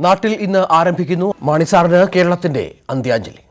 നാട്ടിൽ ഇന്ന് ആരംഭിക്കുന്നു മാണിസാറിന് കേരളത്തിന്റെ അന്ത്യാഞ്ജലി.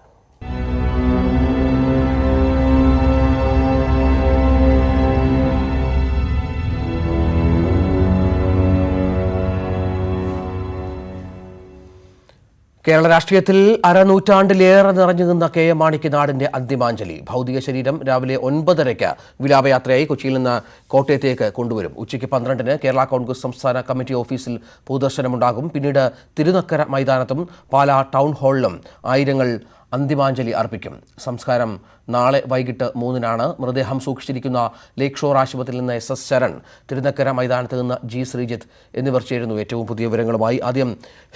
കേരള രാഷ്ട്രീയത്തിൽ അരനൂറ്റാണ്ടിലേറെ നിറഞ്ഞു നിന്ന കെ എം മാണിക്ക് നാടിന്റെ അന്തിമാഞ്ജലി. ഭൗതിക ശരീരം രാവിലെ 9:30 വിലാപയാത്രയായി കൊച്ചിയിൽ നിന്ന് കോട്ടയത്തേക്ക് കൊണ്ടുവരും. ഉച്ചയ്ക്ക് 12-ന് കേരള കോൺഗ്രസ് സംസ്ഥാന കമ്മിറ്റി ഓഫീസിൽ പൊതുദർശനമുണ്ടാകും. പിന്നീട് തിരുനക്കര മൈതാനത്തും പാലാ ടൗൺ ഹാളിലും ആയിരങ്ങൾ അന്തിമാഞ്ജലി അർപ്പിക്കും. സംസ്കാരം നാളെ വൈകിട്ട് 3-നാണ്. മൃതദേഹം സൂക്ഷിച്ചിരിക്കുന്ന ലേക്ക് ഷോർ ആശുപത്രിയിൽ നിന്ന് SS ശരൺ, തിരുനക്കര മൈതാനത്ത് നിന്ന് G ശ്രീജിത്ത് എന്നിവർ ചേരുന്നു. ഏറ്റവും പുതിയ വിവരങ്ങളുമായി ആദ്യം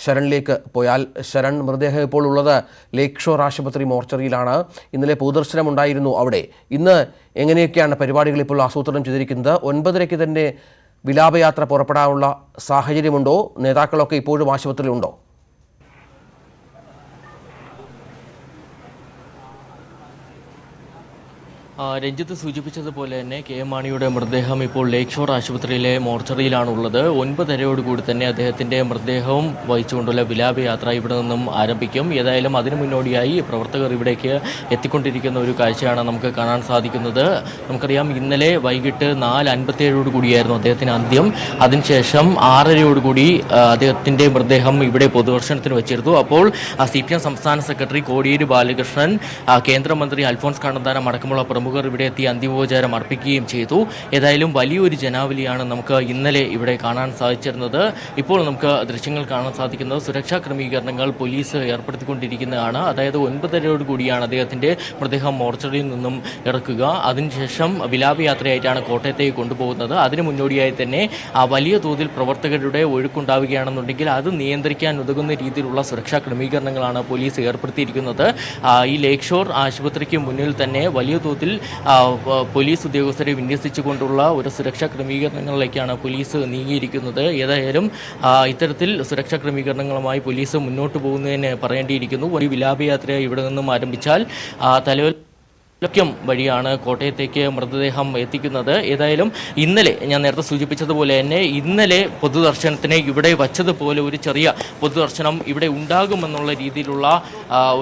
ശരണിലേക്ക് പോയാൽ, ശരൺ, മൃതദേഹം ഇപ്പോൾ ഉള്ളത് ലേക്ക് ഷോർ ആശുപത്രി മോർച്ചറിയിലാണ്. ഇന്നലെ പൊതുദർശനമുണ്ടായിരുന്നു അവിടെ. ഇന്ന് എങ്ങനെയൊക്കെയാണ് പരിപാടികൾ ഇപ്പോൾ ആസൂത്രണം ചെയ്തിരിക്കുന്നത്? 9:30 തന്നെ വിലാപയാത്ര പുറപ്പെടാനുള്ള സാഹചര്യമുണ്ടോ? നേതാക്കളൊക്കെ ഇപ്പോഴും ആശുപത്രിയിലുണ്ടോ? രഞ്ജിത്ത് സൂചിപ്പിച്ചതുപോലെ തന്നെ കെ എം മാണിയുടെ മൃതദേഹം ഇപ്പോൾ ലേക്ക് ഷോർ ആശുപത്രിയിലെ മോർച്ചറിയിലാണുള്ളത്. 9:30 തന്നെ അദ്ദേഹത്തിൻ്റെ മൃതദേഹവും വഹിച്ചുകൊണ്ടുള്ള വിലാപയാത്ര ഇവിടെ നിന്നും ആരംഭിക്കും. ഏതായാലും അതിനു മുന്നോടിയായി പ്രവർത്തകർ ഇവിടേക്ക് എത്തിക്കൊണ്ടിരിക്കുന്ന ഒരു കാഴ്ചയാണ് നമുക്ക് കാണാൻ സാധിക്കുന്നത്. നമുക്കറിയാം, ഇന്നലെ വൈകിട്ട് 4:57 അദ്ദേഹത്തിന് അന്ത്യം. അതിനുശേഷം 6:30 അദ്ദേഹത്തിൻ്റെ മൃതദേഹം ഇവിടെ പൊതുദർശനത്തിന് വെച്ചിരുന്നു. അപ്പോൾ CPM സംസ്ഥാന സെക്രട്ടറി കോടിയേരി ബാലകൃഷ്ണൻ, കേന്ദ്രമന്ത്രി അൽഫോൺസ് കണ്ണന്താനം അടക്കമുള്ള പ്രമുഖർ ഇവിടെ എത്തി അന്തിമോപചാരം അർപ്പിക്കുകയും ചെയ്തു. ഏതായാലും വലിയൊരു ജനാവലിയാണ് നമുക്ക് ഇന്നലെ ഇവിടെ കാണാൻ സാധിച്ചിരുന്നത്. ഇപ്പോൾ നമുക്ക് ദൃശ്യങ്ങൾ കാണാൻ സാധിക്കുന്നത് സുരക്ഷാ ക്രമീകരണങ്ങൾ പോലീസ് ഏർപ്പെടുത്തിക്കൊണ്ടിരിക്കുന്നതാണ്. അതായത് 9:30 അദ്ദേഹത്തിൻ്റെ മൃതദേഹം മോർച്ചറിയിൽ നിന്നും ഇറക്കുക. അതിനുശേഷം വിലാപയാത്രയായിട്ടാണ് കോട്ടയത്തേക്ക് കൊണ്ടുപോകുന്നത്. അതിന് മുന്നോടിയായി തന്നെ വലിയ തോതിൽ പ്രവർത്തകരുടെ ഒഴുക്കുണ്ടാവുകയാണെന്നുണ്ടെങ്കിൽ അത് നിയന്ത്രിക്കാൻ ഉതകുന്ന രീതിയിലുള്ള സുരക്ഷാ ക്രമീകരണങ്ങളാണ് പോലീസ് ഏർപ്പെടുത്തിയിരിക്കുന്നത്. ഈ ലേക്ക് ഷോർ ആശുപത്രിക്ക് മുന്നിൽ തന്നെ വലിയ തോതിൽ പോലീസ് ഉദ്യോഗസ്ഥരെ വിന്യസിച്ചുകൊണ്ടുള്ള ഒരു സുരക്ഷാ ക്രമീകരണങ്ങളിലേക്കാണ് പോലീസ് നീങ്ങിയിരിക്കുന്നത്. ഏതായാലും ഇത്തരത്തിൽ സുരക്ഷാ ക്രമീകരണങ്ങളുമായി പോലീസ് മുന്നോട്ട് പോകുന്നതിന് പറയേണ്ടിയിരിക്കുന്നു. ഒരു വിലാപയാത്ര ഇവിടെ നിന്നും ആരംഭിച്ചാൽ ലക്യം വഴിയാണ് കോട്ടയത്തേക്ക് മൃതദേഹം എത്തിക്കുന്നത്. ഏതായാലും ഇന്നലെ ഞാൻ നേരത്തെ സൂചിപ്പിച്ചതുപോലെ തന്നെ ഇന്നലെ പൊതുദർശനത്തിന് ഇവിടെ വച്ചതുപോലെ ഒരു ചെറിയ പൊതുദർശനം ഇവിടെ ഉണ്ടാകുമെന്നുള്ള രീതിയിലുള്ള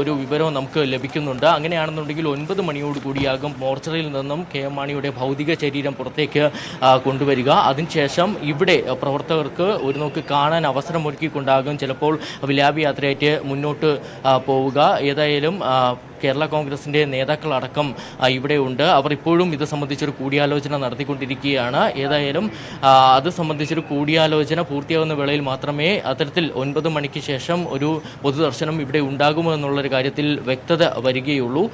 ഒരു വിവരവും നമുക്ക് ലഭിക്കുന്നുണ്ട്. അങ്ങനെയാണെന്നുണ്ടെങ്കിൽ 9 മണിയോടുകൂടിയാകും മോർച്ചറിയിൽ നിന്നും കെ എം മാണിയുടെ ഭൗതിക ശരീരം പുറത്തേക്ക് കൊണ്ടുവരിക. അതിനുശേഷം ഇവിടെ പ്രവർത്തകർക്ക് ഒരു നോക്ക് കാണാൻ അവസരമൊരുക്കിക്കൊണ്ടാകും ചിലപ്പോൾ വിലാപയാത്രയായിട്ട് മുന്നോട്ട് പോവുക. ഏതായാലും കേരള കോൺഗ്രസിൻ്റെ നേതാക്കളടക്കം ഇവിടെ ഉണ്ട്. അവർ ഇപ്പോഴും ഇത് സംബന്ധിച്ചൊരു കൂടിയാലോചന നടത്തിക്കൊണ്ടിരിക്കുകയാണ്. ഏതായാലും അത് സംബന്ധിച്ചൊരു കൂടിയാലോചന പൂർത്തിയാകുന്ന വേളയിൽ മാത്രമേ അത്തരത്തിൽ 9 മണിക്ക് ശേഷം ഒരു പൊതുദർശനം ഇവിടെ ഉണ്ടാകുമോ എന്നുള്ളൊരു കാര്യത്തിൽ വ്യക്തത വരികയുള്ളൂ.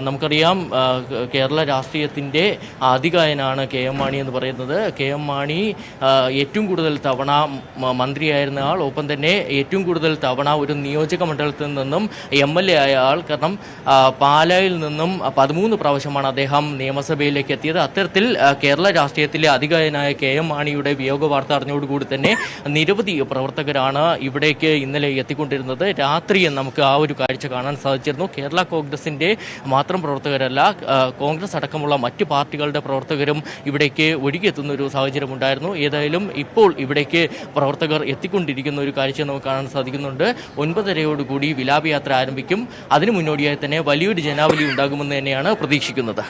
നമുക്കറിയാം, കേരള രാഷ്ട്രീയത്തിൻ്റെ അധികായനാണ് കെ എം മാണി എന്ന് പറയുന്നത്. കെ എം മാണി ഏറ്റവും കൂടുതൽ തവണ മന്ത്രിയായിരുന്ന ആൾ, ഒപ്പം തന്നെ ഏറ്റവും കൂടുതൽ തവണ ഒരു നിയോജക മണ്ഡലത്തിൽ നിന്നും MLA ആയ ആൾ. കാരണം പാലായിൽ നിന്നും 13 പ്രാവശ്യമാണ് അദ്ദേഹം നിയമസഭയിലേക്ക് എത്തിയത്. അത്തരത്തിൽ കേരള രാഷ്ട്രീയത്തിലെ അധികായനായ കെ എം മാണിയുടെ വിയോഗ വാർത്ത അറിഞ്ഞോടുകൂടി തന്നെ നിരവധി പ്രവർത്തകരാണ് ഇവിടേക്ക് ഇന്നലെ എത്തിക്കൊണ്ടിരുന്നത്. രാത്രി നമുക്ക് ആ ഒരു കാഴ്ച കാണാൻ സാധിച്ചിരുന്നു. കേരള കോൺഗ്രസിൻ്റെ മാത്രം പ്രവർത്തകരല്ല, കോൺഗ്രസ് അടക്കമുള്ള മറ്റ് പാർട്ടികളുടെ പ്രവർത്തകരും ഇവിടേക്ക് ഒഴുകിയെത്തുന്ന ഒരു സാഹചര്യമുണ്ടായിരുന്നു. ഏതായാലും ഇപ്പോൾ ഇവിടേക്ക് പ്രവർത്തകർ എത്തിക്കൊണ്ടിരിക്കുന്ന ഒരു കാഴ്ച നമുക്ക് കാണാൻ സാധിക്കുന്നുണ്ട്. 9:30 വിലാപയാത്ര ആരംഭിക്കും. അതിനു മുന്നോടിയായി തന്നെ വലിയൊരു ജനാവലി ഉണ്ടാകുമെന്ന് തന്നെയാണ് പ്രതീക്ഷിക്കുന്നത്.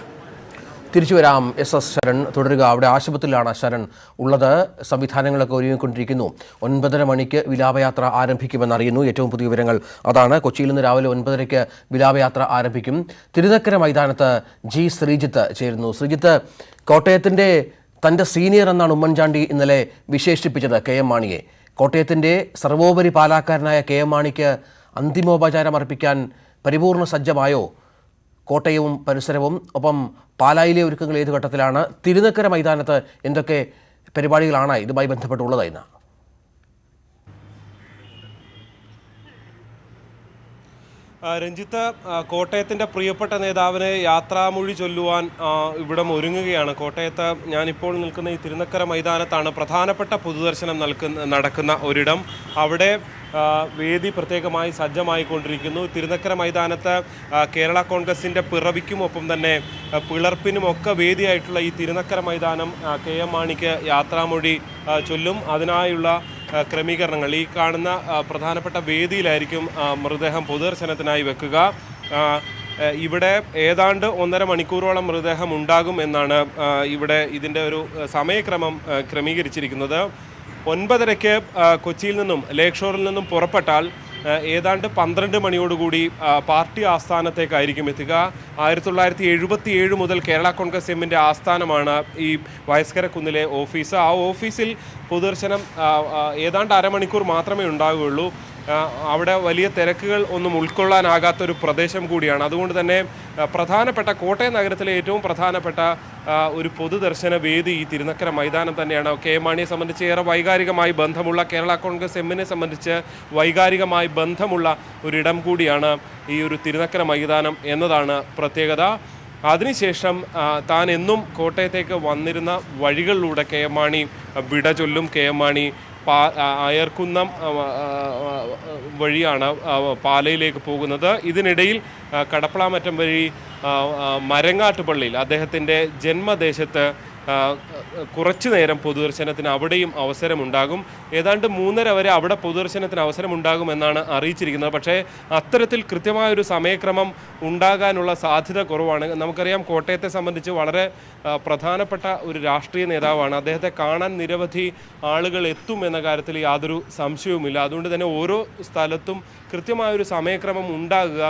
തിരിച്ചു വരാം. SS ശരൺ തുടരുക. അവിടെ ആശുപത്രിയിലാണ് ശരൺ ഉള്ളത്. സംവിധാനങ്ങളൊക്കെ ഒരുങ്ങിക്കൊണ്ടിരിക്കുന്നു. 9:30 മണിക്ക് വിലാപയാത്ര ആരംഭിക്കുമെന്നറിയുന്നു. ഏറ്റവും പുതിയ വിവരങ്ങൾ അതാണ്. കൊച്ചിയിൽ നിന്ന് രാവിലെ 9:30 വിലാപയാത്ര ആരംഭിക്കും. തിരുനക്കര മൈതാനത്ത് G ശ്രീജിത്ത് ചേരുന്നു. ശ്രീജിത്ത്, കോട്ടയത്തിൻ്റെ തൻ്റെ സീനിയർ എന്നാണ് ഉമ്മൻചാണ്ടി ഇന്നലെ വിശേഷിപ്പിച്ചത് കെ എം മാണിയെ. കോട്ടയത്തിൻ്റെ സർവോപരി പാലാക്കാരനായ കെ എം മാണിക്ക് അന്തിമോപചാരം അർപ്പിക്കാൻ പരിപൂർണ സജ്ജമായോ കോട്ടയവും പരിസരവും? ഒപ്പം പാലായിലെ ഒരുക്കങ്ങൾ ഏത് ഘട്ടത്തിലാണ്? തിരുനക്കര മൈതാനത്ത് എന്തൊക്കെ പരിപാടികളാണ് ഇതുമായി ബന്ധപ്പെട്ടുള്ളത് ഇന്ന്? രഞ്ജിത്ത്, കോട്ടയത്തിൻ്റെ പ്രിയപ്പെട്ട നേതാവിന് യാത്രാമൊഴി ചൊല്ലുവാൻ ഇവിടം ഒരുങ്ങുകയാണ്. കോട്ടയത്ത് ഞാനിപ്പോൾ നിൽക്കുന്ന ഈ തിരുനക്കര മൈതാനത്താണ് പ്രധാനപ്പെട്ട പൊതുദർശനം നടക്കുന്ന ഒരിടം. അവിടെ വേദി പ്രത്യേകമായി സജ്ജമായിക്കൊണ്ടിരിക്കുന്നു. തിരുനക്കര മൈതാനത്ത് കേരള കോൺഗ്രസിൻ്റെ പിറവിക്കും ഒപ്പം തന്നെ പിളർപ്പിനുമൊക്കെ വേദിയായിട്ടുള്ള ഈ തിരുനക്കര മൈതാനം കെ എം മാണിക്ക് യാത്രാമൊഴി ചൊല്ലും. അതിനായുള്ള ക്രമീകരണങ്ങൾ. ഈ കാണുന്ന പ്രധാനപ്പെട്ട വേദിയിലായിരിക്കും മൃതദേഹം പൊതുദർശനത്തിനായി വെക്കുക. ഇവിടെ ഏതാണ്ട് 1.5 മണിക്കൂറോളം മൃതദേഹം ഉണ്ടാകും എന്നാണ് ഇവിടെ ഇതിൻ്റെ ഒരു സമയക്രമം ക്രമീകരിച്ചിരിക്കുന്നത്. 9:30-ക്ക് കൊച്ചിയിൽ നിന്നും ലേക്ക് ഷോറിൽ നിന്നും പുറപ്പെട്ടാൽ ഏതാണ്ട് 12 മണിയോടുകൂടി പാർട്ടി ആസ്ഥാനത്തേക്കായിരിക്കും എത്തുക. 1977 മുതൽ കേരള കോൺഗ്രസ് എമ്മിൻ്റെ ആസ്ഥാനമാണ് ഈ വയസ്കരക്കുന്നിലെ ഓഫീസ്. ആ ഓഫീസിൽ പൊതുദർശനം ഏതാണ്ട് അരമണിക്കൂർ മാത്രമേ ഉണ്ടാവുകയുള്ളൂ. അവിടെ വലിയ തിരക്കുകൾ ഒന്നും ഉൾക്കൊള്ളാനാകാത്തൊരു പ്രദേശം കൂടിയാണ്. അതുകൊണ്ട് തന്നെ പ്രധാനപ്പെട്ട കോട്ടയം നഗരത്തിലെ ഏറ്റവും പ്രധാനപ്പെട്ട ഒരു പൊതുദർശന വേദി ഈ തിരുനക്കര മൈതാനം തന്നെയാണ്. കെ എം മാണിയെ സംബന്ധിച്ച് ഏറെ വൈകാരികമായി ബന്ധമുള്ള, കേരള കോൺഗ്രസ് എമ്മിനെ സംബന്ധിച്ച് വൈകാരികമായി ബന്ധമുള്ള ഒരിടം കൂടിയാണ് ഈ ഒരു തിരുനക്കര മൈതാനം എന്നതാണ് പ്രത്യേകത. അതിനുശേഷം താൻ എന്നും കോട്ടയത്തേക്ക് വന്നിരുന്ന വഴികളിലൂടെ കെ എം മാണി വിട ചൊല്ലും. കെ എം മാണി അയർക്കുന്നം വഴിയാണ് പാലയിലേക്ക് പോകുന്നത്. ഇതിനിടയിൽ കടപ്പളാമറ്റം വഴി മരങ്ങാട്ടുപള്ളിയിൽ അദ്ദേഹത്തിൻ്റെ ജന്മദേശത്ത് കുറച്ചു നേരം പൊതുദർശനത്തിന് അവിടെയും അവസരമുണ്ടാകും. ഏതാണ്ട് 3:30 വരെ അവിടെ പൊതുദർശനത്തിന് അവസരമുണ്ടാകുമെന്നാണ് അറിയിച്ചിരിക്കുന്നത്. പക്ഷേ അത്തരത്തിൽ കൃത്യമായൊരു സമയക്രമം ഉണ്ടാകാനുള്ള സാധ്യത കുറവാണ്. നമുക്കറിയാം, കോട്ടയത്തെ സംബന്ധിച്ച് വളരെ പ്രധാനപ്പെട്ട ഒരു രാഷ്ട്രീയ നേതാവാണ്. അദ്ദേഹത്തെ കാണാൻ നിരവധി ആളുകൾ എത്തും എന്ന കാര്യത്തിൽ യാതൊരു സംശയവുമില്ല. അതുകൊണ്ട് തന്നെ ഓരോ സ്ഥലത്തും കൃത്യമായൊരു സമയക്രമം ഉണ്ടാകുക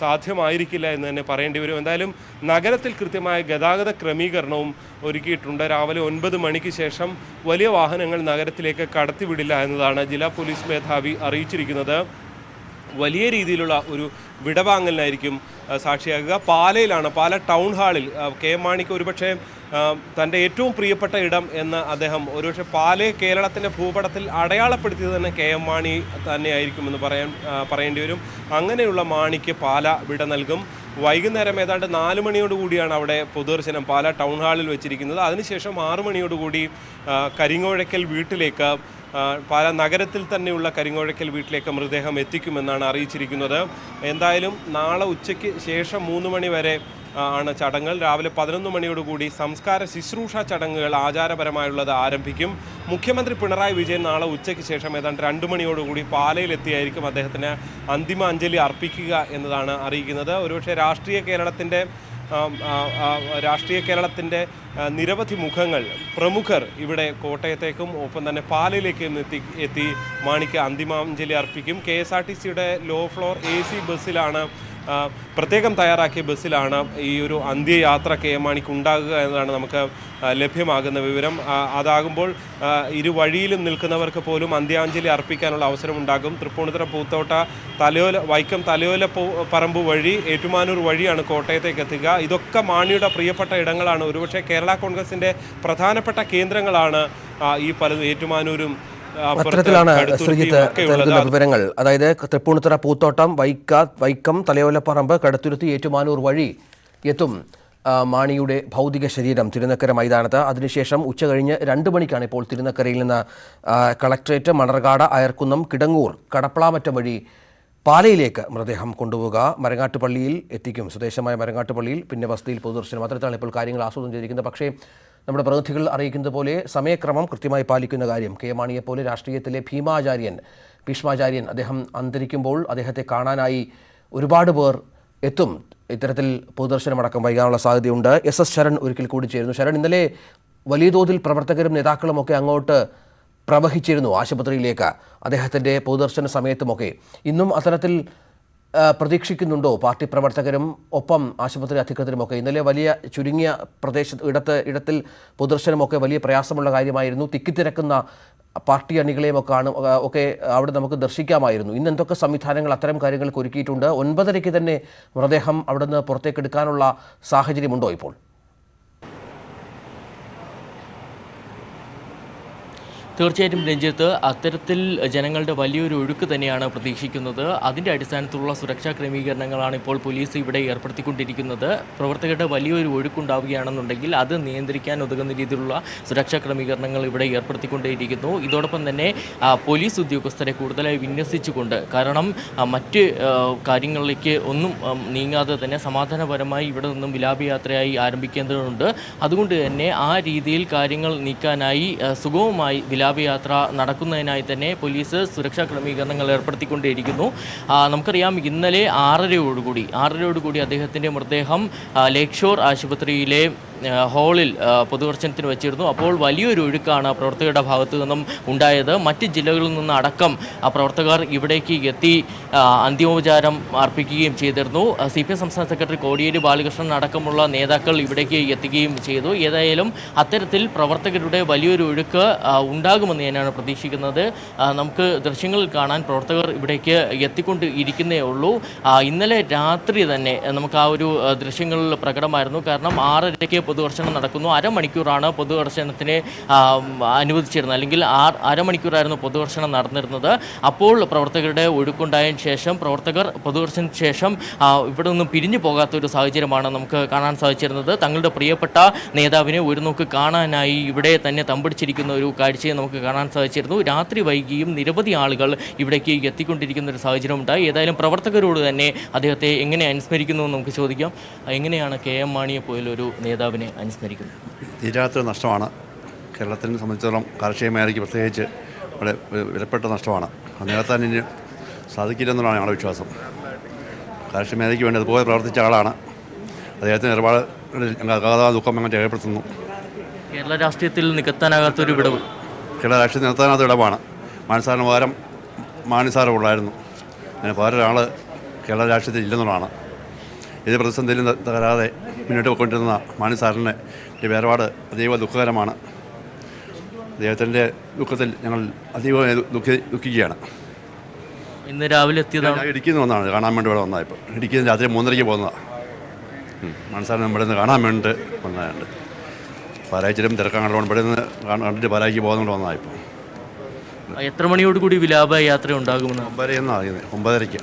സാധ്യമായിരിക്കില്ല എന്ന് തന്നെ പറയേണ്ടി വരും. എന്തായാലും നഗരത്തിൽ കൃത്യമായ ഗതാഗത ക്രമീകരണവും ഒരുക്കിയിട്ടുണ്ട്. രാവിലെ 9 മണിക്ക് ശേഷം വലിയ വാഹനങ്ങൾ നഗരത്തിലേക്ക് കടത്തിവിടില്ല എന്നതാണ് ജില്ലാ പോലീസ് മേധാവി അറിയിച്ചിരിക്കുന്നത്. വലിയ രീതിയിലുള്ള ഒരു വിടവാങ്ങലിനായിരിക്കും സാക്ഷിയാകുക. പാലയിലാണ്, പാല ടൗൺ ഹാളിൽ കെ എം മാണിക്ക് ഒരുപക്ഷെ തൻ്റെ ഏറ്റവും പ്രിയപ്പെട്ട ഇടം എന്ന് അദ്ദേഹം ഒരുപക്ഷെ പാലയെ കേരളത്തിൻ്റെ ഭൂപടത്തിൽ അടയാളപ്പെടുത്തിയത് തന്നെ കെ എം മാണി തന്നെയായിരിക്കുമെന്ന് പറയേണ്ടി വരും. അങ്ങനെയുള്ള മാണിക്ക് പാല വിട നൽകും. വൈകുന്നേരം ഏതാണ്ട് 4 മണിയോടുകൂടിയാണ് അവിടെ പൊതുദർശനം പാല ടൗൺ ഹാളിൽ വെച്ചിരിക്കുന്നത്. അതിനുശേഷം 6 മണിയോടുകൂടി കരിങ്ങോഴയ്ക്കൽ വീട്ടിലേക്ക്, പാല നഗരത്തിൽ തന്നെയുള്ള കരിങ്ങോഴയ്ക്കൽ വീട്ടിലേക്ക് മൃതദേഹം എത്തിക്കുമെന്നാണ് അറിയിച്ചിരിക്കുന്നത്. എന്തായാലും നാളെ ഉച്ചയ്ക്ക് ശേഷം 3 മണി വരെ ആണ് ചടങ്ങുകൾ. രാവിലെ 11 മണിയോടുകൂടി സംസ്കാര ശുശ്രൂഷ ചടങ്ങുകൾ ആചാരപരമായുള്ളത് ആരംഭിക്കും. മുഖ്യമന്ത്രി പിണറായി വിജയൻ നാളെ ഉച്ചയ്ക്ക് ശേഷം ഏതാണ്ട് 2 മണിയോടുകൂടി പാലയിലെത്തിയായിരിക്കും അദ്ദേഹത്തിന് അന്തിമ അഞ്ജലി അർപ്പിക്കുക എന്നതാണ് അറിയിക്കുന്നത്. ഒരുപക്ഷെ രാഷ്ട്രീയ കേരളത്തിൻ്റെ നിരവധി മുഖങ്ങൾ, പ്രമുഖർ ഇവിടെ കോട്ടയത്തേക്കും ഒപ്പം തന്നെ പാലയിലേക്കും എത്തി മാണിക്ക് അന്തിമാഞ്ജലി അർപ്പിക്കും. KSRTCയുടെ ലോ ഫ്ലോർ AC ബസ്സിലാണ്, പ്രത്യേകം തയ്യാറാക്കിയ ബസ്സിലാണ് ഈ ഒരു അന്ത്യയാത്ര കെ എം മാണിക്ക് ഉണ്ടാകുക എന്നതാണ് നമുക്ക് ലഭ്യമാകുന്ന വിവരം. അതാകുമ്പോൾ ഇരുവഴിയിലും നിൽക്കുന്നവർക്ക് പോലും അന്ത്യാഞ്ജലി അർപ്പിക്കാനുള്ള അവസരമുണ്ടാകും. തൃപ്പൂണിത്തുറ പൂത്തോട്ട വൈക്കം തലയോല പറമ്പ് വഴി ഏറ്റുമാനൂർ വഴിയാണ് കോട്ടയത്തേക്ക് എത്തുക. ഇതൊക്കെ മാണിയുടെ പ്രിയപ്പെട്ട ഇടങ്ങളാണ്. ഒരുപക്ഷെ കേരള കോൺഗ്രസിൻ്റെ പ്രധാനപ്പെട്ട കേന്ദ്രങ്ങളാണ് ഈ പലതും. ഏറ്റുമാനൂരും അത്തരത്തിലാണ് ശ്രീജിത്ത് നൽകുന്ന വിവരങ്ങൾ. അതായത് തൃപ്പൂണിത്തുറ പൂത്തോട്ടം, വൈക്കം തലയോലപ്പറമ്പ്, കടുത്തുരുത്തി, ഏറ്റുമാനൂർ വഴി എത്തും മാണിയുടെ ഭൗതിക ശരീരം തിരുനക്കര മൈതാനത്ത്. അതിനുശേഷം ഉച്ചകഴിഞ്ഞ് 2 മണിക്കാണ് ഇപ്പോൾ തിരുനക്കരയിൽ നിന്ന് കളക്ട്രേറ്റ്, മണർകാട്, അയർക്കുന്നം, കിടങ്ങൂർ, കടപ്പളാമറ്റം വഴി പാലയിലേക്ക് മൃതദേഹം കൊണ്ടുപോവുക. മരങ്ങാട്ടുപള്ളിയിൽ എത്തിക്കും, സ്വദേശമായ മരങ്ങാട്ടുപള്ളിയിൽ, പിന്നെ വസതിയിൽ പൊതുദർശനം. അത്തരത്തിലാണ് ഇപ്പോൾ കാര്യങ്ങൾ ആസൂത്രണം ചെയ്തിരിക്കുന്നത്. പക്ഷേ നമ്മുടെ പ്രതിനിധികൾ അറിയിക്കുന്നത് പോലെ സമയക്രമം കൃത്യമായി പാലിക്കുന്ന കാര്യം, കെ മാണിയെപ്പോലെ രാഷ്ട്രീയത്തിലെ ഭീഷ്മാചാര്യൻ അദ്ദേഹം അന്തരിക്കുമ്പോൾ അദ്ദേഹത്തെ കാണാനായി ഒരുപാട് പേർ എത്തും. ഇത്തരത്തിൽ പൊതുദർശനമടക്കം വൈകാനുള്ള സാധ്യതയുണ്ട്. SS ശരൺ ഒരിക്കൽ കൂടി ചേരുന്നു. ശരൺ, ഇന്നലെ വലിയ തോതിൽ പ്രവർത്തകരും നേതാക്കളുമൊക്കെ അങ്ങോട്ട് പ്രവഹിച്ചിരുന്നു ആശുപത്രിയിലേക്ക് അദ്ദേഹത്തിൻ്റെ പൊതുദർശന സമയത്തുമൊക്കെ. ഇന്നും അത്തരത്തിൽ പ്രതീക്ഷിക്കുന്നുണ്ടോ പാർട്ടി പ്രവർത്തകരും ഒപ്പം ആശുപത്രി അധികൃതരുമൊക്കെ? ഇന്നലെ വലിയ ചുരുങ്ങിയ ഇടത്തിൽ പൊതുദർശനമൊക്കെ വലിയ പ്രയാസമുള്ള കാര്യമായിരുന്നു. തിക്കിത്തിരക്കുന്ന പാർട്ടി അണികളെയൊക്കെ അവിടെ നമുക്ക് ദർശിക്കാമായിരുന്നു. ഇന്ന് എന്തൊക്കെ സംവിധാനങ്ങൾ അത്തരം കാര്യങ്ങൾക്ക് ഒരുക്കിയിട്ടുണ്ട്? 9:30-ക്ക് തന്നെ മൃതദേഹം അവിടെ നിന്ന് പുറത്തേക്ക് എടുക്കാനുള്ള സാഹചര്യമുണ്ടോ ഇപ്പോൾ? തീർച്ചയായിട്ടും രഞ്ജിത്ത്, അത്തരത്തിൽ ജനങ്ങളുടെ വലിയൊരു ഒഴുക്ക് തന്നെയാണ് പ്രതീക്ഷിക്കുന്നത്. അതിൻ്റെ അടിസ്ഥാനത്തിലുള്ള സുരക്ഷാ ക്രമീകരണങ്ങളാണ് ഇപ്പോൾ പോലീസ് ഇവിടെ ഏർപ്പെടുത്തിക്കൊണ്ടിരിക്കുന്നത്. പ്രവർത്തകരുടെ വലിയൊരു ഒഴുക്കുണ്ടാവുകയാണെന്നുണ്ടെങ്കിൽ അത് നിയന്ത്രിക്കാൻ ഉതകുന്ന രീതിയിലുള്ള സുരക്ഷാ ക്രമീകരണങ്ങൾ ഇവിടെ ഏർപ്പെടുത്തിക്കൊണ്ടേയിരിക്കുന്നു. ഇതോടൊപ്പം തന്നെ പോലീസ് ഉദ്യോഗസ്ഥരെ കൂടുതലായി വിന്യസിച്ചുകൊണ്ട്, കാരണം മറ്റ് കാര്യങ്ങളിലേക്ക് ഒന്നും നീങ്ങാതെ തന്നെ സമാധാനപരമായി ഇവിടെ നിന്നും വിലാപയാത്രയായി ആരംഭിക്കേണ്ടതുണ്ട്. അതുകൊണ്ട് തന്നെ ആ രീതിയിൽ കാര്യങ്ങൾ നീക്കാനായി സുഗമമായി വിലാപയാത്ര വിലാപയാത്ര നടക്കുന്നതിനായി തന്നെ പോലീസ് സുരക്ഷാ ക്രമീകരണങ്ങൾ ഏർപ്പെടുത്തിക്കൊണ്ടേയിരിക്കുന്നു. നമുക്കറിയാം ഇന്നലെ 6:30 അദ്ദേഹത്തിൻ്റെ മൃതദേഹം ലേക്ക് ഷോർ ആശുപത്രിയിലെ ഹാളിൽ പൊതുദർശനത്തിന് വെച്ചിരുന്നു. അപ്പോൾ വലിയൊരു ഒഴുക്കാണ് പ്രവർത്തകരുടെ ഭാഗത്തു നിന്നും ഉണ്ടായത്. മറ്റ് ജില്ലകളിൽ നിന്ന് അടക്കം പ്രവർത്തകർ ഇവിടേക്ക് എത്തി അന്ത്യോപചാരം അർപ്പിക്കുകയും ചെയ്തിരുന്നു. CPM സംസ്ഥാന സെക്രട്ടറി കോടിയേരി ബാലകൃഷ്ണൻ അടക്കമുള്ള നേതാക്കൾ ഇവിടേക്ക് എത്തുകയും ചെയ്തു. ഏതായാലും അത്തരത്തിൽ പ്രവർത്തകരുടെ വലിയൊരു ഒഴുക്ക് ഉണ്ടാകുമെന്ന് തന്നെയാണ് പ്രതീക്ഷിക്കുന്നത്. നമുക്ക് ദൃശ്യങ്ങളിൽ കാണാൻ പ്രവർത്തകർ ഇവിടേക്ക് എത്തിക്കൊണ്ട് ഇരിക്കുന്നേ ഉള്ളൂ. ഇന്നലെ രാത്രി തന്നെ നമുക്ക് ആ ഒരു ദൃശ്യങ്ങളിൽ പ്രകടമായിരുന്നു. കാരണം 6:30 പൊതുദർശനം നടക്കുന്നു. അരമണിക്കൂറാണ് പൊതുദർശനത്തിന് അനുവദിച്ചിരുന്നത്, അല്ലെങ്കിൽ അരമണിക്കൂറായിരുന്നു പൊതുദർശനം നടന്നിരുന്നത്. അപ്പോൾ പ്രവർത്തകരുടെ ഒഴുക്കുണ്ടായതിനു ശേഷം പ്രവർത്തകർ പൊതുദർശനത്തിന് ശേഷം ഇവിടെ നിന്നും പിരിഞ്ഞു പോകാത്തൊരു സാഹചര്യമാണ് നമുക്ക് കാണാൻ സാധിച്ചിരുന്നത്. തങ്ങളുടെ പ്രിയപ്പെട്ട നേതാവിനെ ഒരു നോക്ക് കാണാനായി ഇവിടെ തന്നെ തമ്പടിച്ചിരിക്കുന്ന ഒരു കാഴ്ചയെ നമുക്ക് കാണാൻ സാധിച്ചിരുന്നു. രാത്രി വൈകിയും നിരവധി ആളുകൾ ഇവിടേക്ക് എത്തിക്കൊണ്ടിരിക്കുന്ന ഒരു സാഹചര്യം ഉണ്ടായി. ഏതായാലും പ്രവർത്തകരോട് തന്നെ അദ്ദേഹത്തെ എങ്ങനെ അനുസ്മരിക്കുന്നു എന്ന് നമുക്ക് ചോദിക്കാം. എങ്ങനെയാണ് KM മാണിയെ പോലൊരു നേതാവിനെ അനുസ്മരിക്കുന്നത്? തീരാത്തൊരു നഷ്ടമാണ്. കേരളത്തിനെ സംബന്ധിച്ചിടത്തോളം കാർഷിക മേഖലയ്ക്ക് പ്രത്യേകിച്ച് വളരെ വിലപ്പെട്ട നഷ്ടമാണ്. അത് നികത്താൻ ഇനി സാധിക്കില്ലെന്നുള്ളതാണ് ഞങ്ങളുടെ വിശ്വാസം. കാർഷിക മേഖലയ്ക്ക് വേണ്ടി അതുപോലെ പ്രവർത്തിച്ച ആളാണ്. അദ്ദേഹത്തിന് ഒരുപാട് അഗാധ ദുഃഖം അങ്ങനെ രേഖപ്പെടുത്തുന്നു. കേരള രാഷ്ട്രീയത്തിൽ നികത്താനാകാത്തൊരു വിടവ്, കേരള രാഷ്ട്രീയം നികത്താനാകാത്ത വിടവാണ്. മാണിസാറിന് പകരം മാണിസാറ് ഉള്ളായിരുന്നു. അതിന് പകരം ഒരാൾ കേരള രാഷ്ട്രീയത്തിൽ ഇല്ലെന്നുള്ളതാണ്. ഏത് പ്രതിസന്ധിയിലും തകരാതെ മുന്നോട്ട് പോയിക്കൊണ്ടിരുന്ന മാണിസാറിൻ്റെ വേർപാട് അതീവ ദുഃഖകരമാണ്. അദ്ദേഹത്തിൻ്റെ ദുഃഖത്തിൽ ഞങ്ങൾ അതീവ ദുഃഖിക്കുകയാണ്. ഇന്ന് രാവിലെ എത്തിയതാണ്. ഇടുക്കിയിൽ നിന്ന് വന്നതാണ് കാണാൻ വേണ്ടി ഇവിടെ വന്നതാണ്. ഇപ്പോൾ ഇടുക്കിയിൽ രാത്രി 3:30 പോകുന്നതാണ്. മാണിസാറിന് ഇവിടെ നിന്ന് കാണാൻ വേണ്ടിയിട്ട് വന്നതുണ്ട്. പാലായിച്ചിലും തിരക്കാണ്ട് ഇവിടെ നിന്ന് കണ്ടിട്ട് പാലായിക്ക് പോകുന്നുകൊണ്ട് വന്നതാണ്. ഇപ്പോൾ എത്ര മണിയോടുകൂടി വിലാപ യാത്ര ഉണ്ടാകുമെന്ന്? 9:00 എന്നാണ് അറിയുന്നത്. 9:30.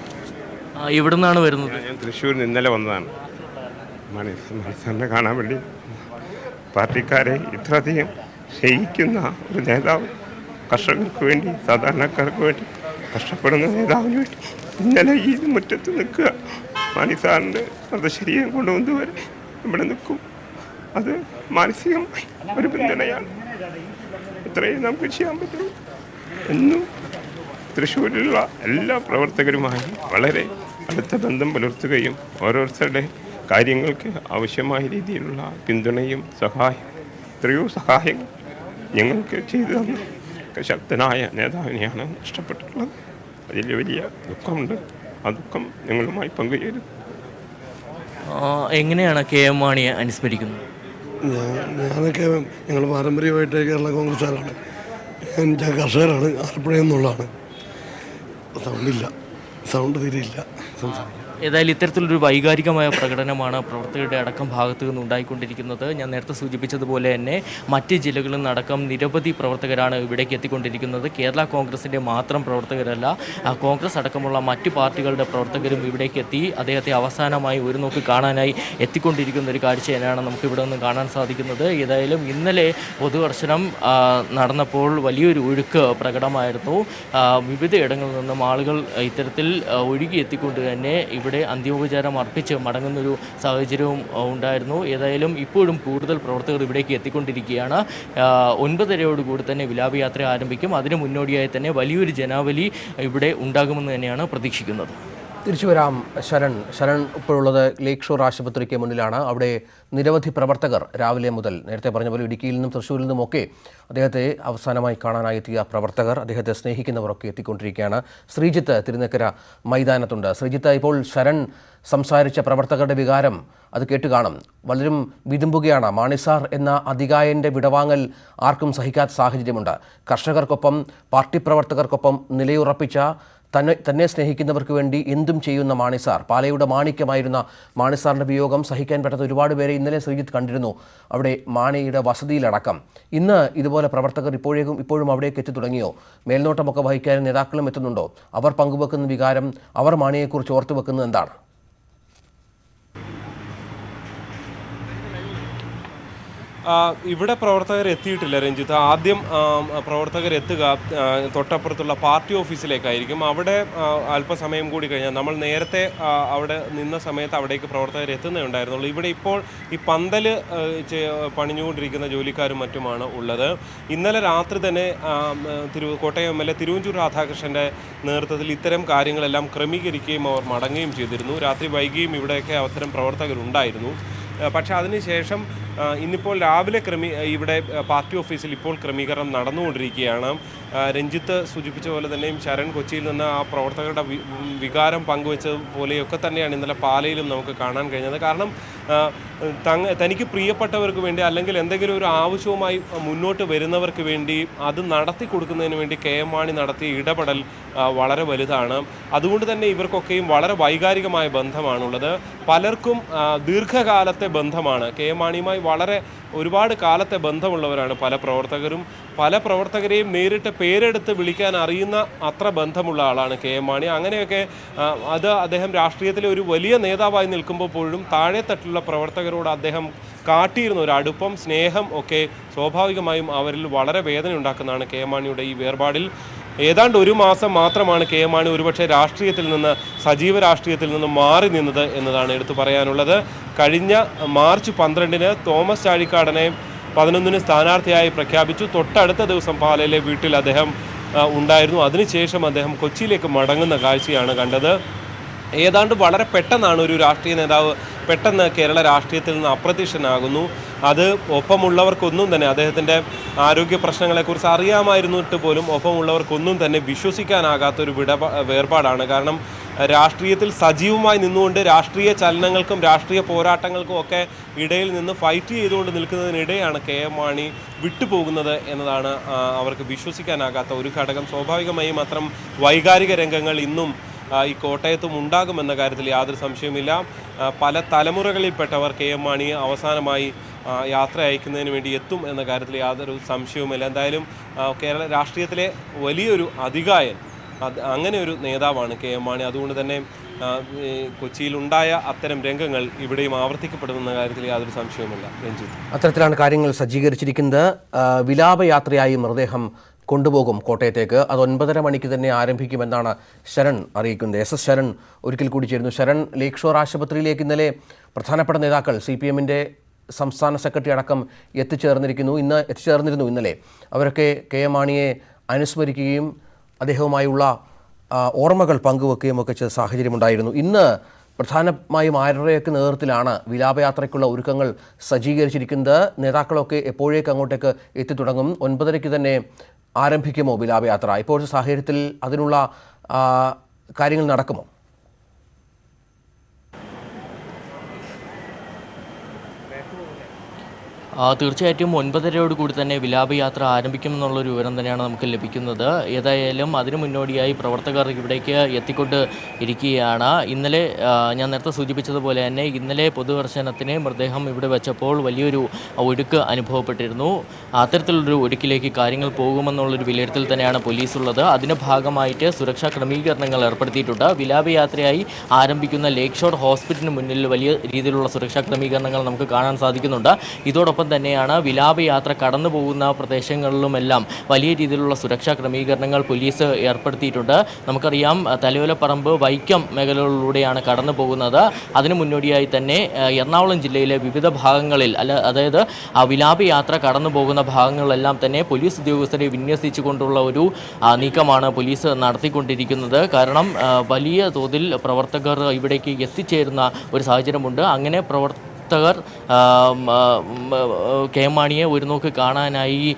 ഇവിടെ നിന്നാണ് വരുന്നത്. ഞാൻ തൃശ്ശൂരിൽ നിന്ന് ഇന്നലെ വന്നതാണ് മാണിസാറിനെ കാണാൻ വേണ്ടി. പാർട്ടിക്കാരെ ഇത്രയധികം സ്നേഹിക്കുന്ന ഒരു നേതാവ്, കർഷകർക്ക് വേണ്ടി, സാധാരണക്കാർക്ക് വേണ്ടി കഷ്ടപ്പെടുന്ന നേതാവിന് വേണ്ടി ഇന്നലെ ഈ മുറ്റത്ത് നിൽക്കുക. മാണിസാറിൻ്റെ മൃതശരീരം കൊണ്ടുവന്നവരെ ഇവിടെ നിൽക്കും. അത് മാനസികമായി ഒരു പിന്തുണയാണ്. ഇത്രയും നമുക്ക് ചെയ്യാൻ പറ്റുള്ളൂ. എന്നും തൃശ്ശൂരിലുള്ള എല്ലാ പ്രവർത്തകരുമായി വളരെ അടുത്ത ബന്ധം പുലർത്തുകയും ഓരോരുത്തരുടെ കാര്യങ്ങൾക്ക് ആവശ്യമായ രീതിയിലുള്ള പിന്തുണയും സഹായം, എത്രയോ സഹായങ്ങൾ ഞങ്ങൾക്ക് ചെയ്തു തന്ന ശക്തനായ നേതാവിനെയാണ് നഷ്ടപ്പെട്ടിട്ടുള്ളത്. അതിൽ വലിയ ദുഃഖമുണ്ട്. ആ ദുഃഖം ഞങ്ങളുമായി പങ്കുചേരുന്നു. എങ്ങനെയാണ് KM മാണിയെ അനുസ്മരിക്കുന്നത്? ഞാനൊക്കെ ഞങ്ങൾ പാരമ്പര്യമായിട്ട് കേരള കോൺഗ്രസ്സുകാരാണ്. ഞാൻ കർഷകരാണ്. ആലപ്പുഴയിൽ നിന്നുള്ളതാണ്. സൗണ്ട് തീരെയില്ല സംസാരിക്കാൻ. ഏതായാലും ഇത്തരത്തിലൊരു വൈകാരികമായ പ്രകടനമാണ് പ്രവർത്തകരുടെ അടക്കം ഭാഗത്തു നിന്ന് ഉണ്ടായിക്കൊണ്ടിരിക്കുന്നത്. ഞാൻ നേരത്തെ സൂചിപ്പിച്ചതുപോലെ തന്നെ മറ്റ് ജില്ലകളിൽ നിന്നടക്കം നിരവധി പ്രവർത്തകരാണ് ഇവിടേക്ക് എത്തിക്കൊണ്ടിരിക്കുന്നത്. കേരള കോൺഗ്രസിൻ്റെ മാത്രം പ്രവർത്തകരല്ല, കോൺഗ്രസ് അടക്കമുള്ള മറ്റ് പാർട്ടികളുടെ പ്രവർത്തകരും ഇവിടേക്ക് എത്തി അദ്ദേഹത്തെ അവസാനമായി ഒരു നോക്ക് കാണാനായി എത്തിക്കൊണ്ടിരിക്കുന്ന ഒരു കാഴ്ച തന്നെയാണ് നമുക്ക് ഇവിടെ നിന്ന് കാണാൻ സാധിക്കുന്നത്. ഏതായാലും ഇന്നലെ പൊതുദർശനം നടന്നപ്പോൾ വലിയൊരു ഒഴുക്ക് പ്രകടമായിരുന്നു. വിവിധയിടങ്ങളിൽ നിന്നും ആളുകൾ ഇത്തരത്തിൽ ഒഴുകി എത്തിക്കൊണ്ട് തന്നെ ഇവിടെ അന്ത്യോപചാരം അർപ്പിച്ച് മടങ്ങുന്നൊരു സാഹചര്യവും ഉണ്ടായിരുന്നു. ഏതായാലും ഇപ്പോഴും കൂടുതൽ പ്രവർത്തകർ ഇവിടേക്ക് എത്തിക്കൊണ്ടിരിക്കുകയാണ്. 9:30 തന്നെ വിലാപയാത്ര ആരംഭിക്കും. അതിന് മുന്നോടിയായി തന്നെ വലിയൊരു ജനാവലി ഇവിടെ ഉണ്ടാകുമെന്ന് തന്നെയാണ് പ്രതീക്ഷിക്കുന്നത്. തിരിച്ചു വരാം. ശരൺ ഇപ്പോഴുള്ളത് ലേക്ക് ഷോർ ആശുപത്രിക്ക് മുന്നിലാണ്. അവിടെ നിരവധി പ്രവർത്തകർ രാവിലെ മുതൽ, നേരത്തെ പറഞ്ഞ പോലെ ഇടുക്കിയിൽ നിന്നും തൃശ്ശൂരിൽ നിന്നുമൊക്കെ അദ്ദേഹത്തെ അവസാനമായി കാണാനായി എത്തിയ പ്രവർത്തകർ, അദ്ദേഹത്തെ സ്നേഹിക്കുന്നവരൊക്കെ എത്തിക്കൊണ്ടിരിക്കുകയാണ്. ശ്രീജിത്ത് തിരുനക്കര മൈതാനത്തുണ്ട്. ശ്രീജിത്ത്, ഇപ്പോൾ ശരൺ സംസാരിച്ച പ്രവർത്തകരുടെ വികാരം അത് കേട്ട് കാണും. വളരും വിതുമ്പുകയാണ്. മാണിസാർ എന്ന അതികായൻ്റെ വിടവാങ്ങൽ ആർക്കും സഹിക്കാത്ത സാഹചര്യമുണ്ട്. കർഷകർക്കൊപ്പം, പാർട്ടി പ്രവർത്തകർക്കൊപ്പം നിലയുറപ്പിച്ച തന്നെ സ്നേഹിക്കുന്നവർക്ക് വേണ്ടി എന്തും ചെയ്യുന്ന മാണിസാർ, പാലയുടെ മാണിക്യമായിരുന്ന മാണിസാറിൻ്റെ വിയോഗം സഹിക്കാൻ പറ്റാത്ത ഒരുപാട് പേരെ ഇന്നലെ ശ്രീജിത്ത് കണ്ടിരുന്നു, അവിടെ മാണിയുടെ വസതിയിലടക്കം. ഇന്ന് ഇതുപോലെ പ്രവർത്തകർ ഇപ്പോഴും അവിടേക്ക് എത്തി തുടങ്ങിയോ? മേൽനോട്ടമൊക്കെ വഹിക്കാൻ നേതാക്കളും എത്തുന്നുണ്ടോ? അവർ പങ്കുവെക്കുന്ന വികാരം, അവർ മാണിയെക്കുറിച്ച് ഓർത്തു വെക്കുന്നത് എന്താണ്? ഇവിടെ പ്രവർത്തകർ എത്തിയിട്ടില്ല രഞ്ജിത്ത്. ആദ്യം പ്രവർത്തകർ എത്തുക തൊട്ടപ്പുറത്തുള്ള പാർട്ടി ഓഫീസിലേക്കായിരിക്കും. അവിടെ അല്പസമയം കൂടി കഴിഞ്ഞാൽ, നമ്മൾ നേരത്തെ അവിടെ നിന്ന സമയത്ത് അവിടേക്ക് പ്രവർത്തകർ എത്തുന്നേ ഉണ്ടായിരുന്നുള്ളൂ. ഇവിടെ ഇപ്പോൾ ഈ പന്തൽ പണിഞ്ഞുകൊണ്ടിരിക്കുന്ന ജോലിക്കാരും മറ്റുമാണ് ഉള്ളത്. ഇന്നലെ രാത്രി തന്നെ കോട്ടയം MLA തിരുവഞ്ചൂർ രാധാകൃഷ്ണൻ്റെ നേതൃത്വത്തിൽ ഇത്തരം കാര്യങ്ങളെല്ലാം ക്രമീകരിക്കുകയും അവർ മടങ്ങുകയും ചെയ്തിരുന്നു. രാത്രി വൈകിയും ഇവിടെയൊക്കെ അത്തരം പ്രവർത്തകരുണ്ടായിരുന്നു. പക്ഷേ അതിനുശേഷം ഇന്നിപ്പോൾ രാവിലെ ഇവിടെ പാർട്ടി ഓഫീസിൽ ഇപ്പോൾ ക്രമീകരണം നടന്നുകൊണ്ടിരിക്കുകയാണ്. രഞ്ജിത്ത് സൂചിപ്പിച്ച പോലെ തന്നെയും ശരൺ കൊച്ചിയിൽ നിന്ന് ആ പ്രവർത്തകരുടെ വികാരം പങ്കുവെച്ചതുപോലെയൊക്കെ തന്നെയാണ് ഇന്നലെ പാലയിലും നമുക്ക് കാണാൻ കഴിഞ്ഞത്. കാരണം തനിക്ക് പ്രിയപ്പെട്ടവർക്ക് വേണ്ടി അല്ലെങ്കിൽ എന്തെങ്കിലും ഒരു ആവശ്യവുമായി മുന്നോട്ട് വരുന്നവർക്ക് വേണ്ടി അത് നടത്തി കൊടുക്കുന്നതിന് വേണ്ടി KM മാണി നടത്തിയ ഇടപെടൽ വളരെ വലുതാണ്. അതുകൊണ്ട് തന്നെ ഇവർക്കൊക്കെയും വളരെ വൈകാരികമായ ബന്ധമാണുള്ളത്. പലർക്കും ദീർഘകാലത്തെ ബന്ധമാണ്. KM മാണിയുമായി വളരെ ഒരുപാട് കാലത്തെ ബന്ധമുള്ളവരാണ് പല പ്രവർത്തകരും. പല പ്രവർത്തകരെയും നേരിട്ട് പേരെടുത്ത് വിളിക്കാൻ അറിയുന്ന അത്ര ബന്ധമുള്ള ആളാണ് KM മാണി. അങ്ങനെയൊക്കെ അദ്ദേഹം രാഷ്ട്രീയത്തിലെ ഒരു വലിയ നേതാവായി നിൽക്കുമ്പോൾ പോലും താഴെത്തട്ടിലുള്ള പ്രവർത്തകരോട് അദ്ദേഹം കാട്ടിയിരുന്ന ഒരു അടുപ്പം, സ്നേഹം ഒക്കെ സ്വാഭാവികമായും അവരിൽ വളരെ വേദന ഉണ്ടാക്കുന്നതാണ് KM മാണിയുടെ ഈ വേർപാടിൽ. ഏതാണ്ട് ഒരു മാസം മാത്രമാണ് KM മാണി ഒരുപക്ഷെ രാഷ്ട്രീയത്തിൽ നിന്ന്, സജീവ രാഷ്ട്രീയത്തിൽ നിന്ന് മാറി നിന്നത് എന്നതാണ് എടുത്തു പറയാനുള്ളത്. കഴിഞ്ഞ മാർച്ച് 12-ന് തോമസ് ചാഴിക്കാടനെ 11-ന് സ്ഥാനാർത്ഥിയായി പ്രഖ്യാപിച്ചു. തൊട്ടടുത്ത ദിവസം പാലയിലെ വീട്ടിൽ അദ്ദേഹം ഉണ്ടായിരുന്നു. അതിനുശേഷം അദ്ദേഹം കൊച്ചിയിലേക്ക് മടങ്ങുന്ന കാഴ്ചയാണ് കണ്ടത്. ഏതാണ്ട് വളരെ പെട്ടെന്നാണ് ഒരു രാഷ്ട്രീയ നേതാവ് പെട്ടെന്ന് കേരള രാഷ്ട്രീയത്തിൽ നിന്ന് അപ്രത്യക്ഷനാകുന്നു. അത് ഒപ്പമുള്ളവർക്കൊന്നും തന്നെ, അദ്ദേഹത്തിൻ്റെ ആരോഗ്യ പ്രശ്നങ്ങളെക്കുറിച്ച് അറിയാമായിരുന്നിട്ട് പോലും ഒപ്പമുള്ളവർക്കൊന്നും തന്നെ വിശ്വസിക്കാനാകാത്തൊരു വേർപാടാണ്. കാരണം രാഷ്ട്രീയത്തിൽ സജീവമായി നിന്നുകൊണ്ട് രാഷ്ട്രീയ ചലനങ്ങൾക്കും രാഷ്ട്രീയ പോരാട്ടങ്ങൾക്കും ഒക്കെ ഇടയിൽ നിന്ന് ഫൈറ്റ് ചെയ്തുകൊണ്ട് നിൽക്കുന്നതിനിടെയാണ് KM മാണി വിട്ടുപോകുന്നത് എന്നതാണ് അവർക്ക് വിശ്വസിക്കാനാകാത്ത ഒരു ഘടകം. സ്വാഭാവികമായും അത്തരം വൈകാരിക രംഗങ്ങൾ ഇന്നും ഈ കോട്ടയത്തും ഉണ്ടാകുമെന്ന കാര്യത്തിൽ യാതൊരു സംശയവുമില്ല. പല തലമുറകളിൽപ്പെട്ടവർ KM മാണിയെ അവസാനമായി യാത്ര അയക്കുന്നതിന് വേണ്ടി എത്തും എന്ന കാര്യത്തിൽ യാതൊരു സംശയവുമില്ല. എന്തായാലും കേരള രാഷ്ട്രീയത്തിലെ വലിയൊരു അതികായൻ, അങ്ങനെ ഒരു നേതാവാണ് KM മാണി. അതുകൊണ്ട് തന്നെ കൊച്ചിയിലുണ്ടായ അത്തരം രംഗങ്ങൾ ഇവിടെയും ആവർത്തിക്കപ്പെടുമെന്ന കാര്യത്തിൽ യാതൊരു സംശയവുമില്ല. രഞ്ജിത്ത്, അത്തരത്തിലാണ് കാര്യങ്ങൾ സജ്ജീകരിച്ചിരിക്കുന്നത്. വിലാപയാത്രയായി മൃതദേഹം കൊണ്ടുപോകും കോട്ടയത്തേക്ക്. അത് 9:30 മണിക്ക് തന്നെ ആരംഭിക്കുമെന്നാണ് ശരൺ അറിയിക്കുന്നത്. SS ശരൺ ഒരിക്കൽ കൂടി ചേരുന്നു. ശരൺ, ലേക്ക് ഷോർ ആശുപത്രിയിലേക്ക് ഇന്നലെ പ്രധാനപ്പെട്ട നേതാക്കൾ CPM-ന്റെ സംസ്ഥാന സെക്രട്ടറി അടക്കം എത്തിച്ചേർന്നിരുന്നു ഇന്നലെ. അവരൊക്കെ KM മാണിയെ അനുസ്മരിക്കുകയും അദ്ദേഹവുമായുള്ള ഓർമ്മകൾ പങ്കുവെക്കുകയും ഒക്കെ ചെയ്ത സാഹചര്യമുണ്ടായിരുന്നു. ഇന്ന് പ്രധാനമായും ആരുടെയൊക്കെ നേതൃത്വത്തിലാണ് വിലാപയാത്രയ്ക്കുള്ള ഒരുക്കങ്ങൾ സജ്ജീകരിച്ചിരിക്കുന്നത്? നേതാക്കളൊക്കെ എപ്പോഴേക്ക് അങ്ങോട്ടേക്ക് എത്തിത്തുടങ്ങും? 9:30 തന്നെ ആരംഭിക്കുമോ വിലാപയാത്ര? ഇപ്പോഴത്തെ സാഹചര്യത്തിൽ അതിനുള്ള കാര്യങ്ങൾ നടക്കുമോ? തീർച്ചയായിട്ടും 9:30 കൂടി തന്നെ വിലാപയാത്ര ആരംഭിക്കുമെന്നുള്ളൊരു വിവരം തന്നെയാണ് നമുക്ക് ലഭിക്കുന്നത്. ഏതായാലും അതിനു മുന്നോടിയായി പ്രവർത്തകർ ഇവിടേക്ക് എത്തിക്കൊണ്ട് ഇരിക്കുകയാണ്. ഇന്നലെ ഞാൻ നേരത്തെ സൂചിപ്പിച്ചതുപോലെ തന്നെ ഇന്നലെ പൊതുദർശനത്തിന് മൃതദേഹം ഇവിടെ വെച്ചപ്പോൾ വലിയൊരു ഒഴുക്ക് അനുഭവപ്പെട്ടിരുന്നു. അത്തരത്തിലുള്ളൊരു ഒഴുക്കിലേക്ക് കാര്യങ്ങൾ പോകുമെന്നുള്ളൊരു വിലയിരുത്തൽ തന്നെയാണ് പോലീസുള്ളത്. അതിൻ്റെ ഭാഗമായിട്ട് സുരക്ഷാ ക്രമീകരണങ്ങൾ ഏർപ്പെടുത്തിയിട്ടുണ്ട്. വിലാപയാത്രയായി ആരംഭിക്കുന്ന ലേക്ക് ഷോർ ഹോസ്പിറ്റലിന് മുന്നിൽ വലിയ രീതിയിലുള്ള സുരക്ഷാ ക്രമീകരണങ്ങൾ നമുക്ക് കാണാൻ സാധിക്കുന്നുണ്ട്. ഇതോടൊപ്പം തന്നെയാണ് വിലാപയാത്ര കടന്നു പോകുന്ന പ്രദേശങ്ങളിലുമെല്ലാം വലിയ രീതിയിലുള്ള സുരക്ഷാ ക്രമീകരണങ്ങൾ പോലീസ് ഏർപ്പെടുത്തിയിട്ടുണ്ട്. നമുക്കറിയാം, തലയോലപ്പറമ്പ്, വൈക്കം മേഖലകളിലൂടെയാണ് കടന്നു പോകുന്നത്. അതിനു മുന്നോടിയായി തന്നെ എറണാകുളം ജില്ലയിലെ വിവിധ ഭാഗങ്ങളിൽ അതായത് വിലാപയാത്ര കടന്നു പോകുന്ന ഭാഗങ്ങളിലെല്ലാം തന്നെ പോലീസ് ഉദ്യോഗസ്ഥരെ വിന്യസിച്ചുകൊണ്ടുള്ള ഒരു നീക്കമാണ് പോലീസ് നടത്തിക്കൊണ്ടിരിക്കുന്നത്. കാരണം വലിയ തോതിൽ പ്രവർത്തകർ ഇവിടേക്ക് എത്തിച്ചേരുന്ന ഒരു സാഹചര്യമുണ്ട്. അങ്ങനെ പ്രവർത്തകർ KM മാണിയെ ഒരു നോക്ക് കാണാനായി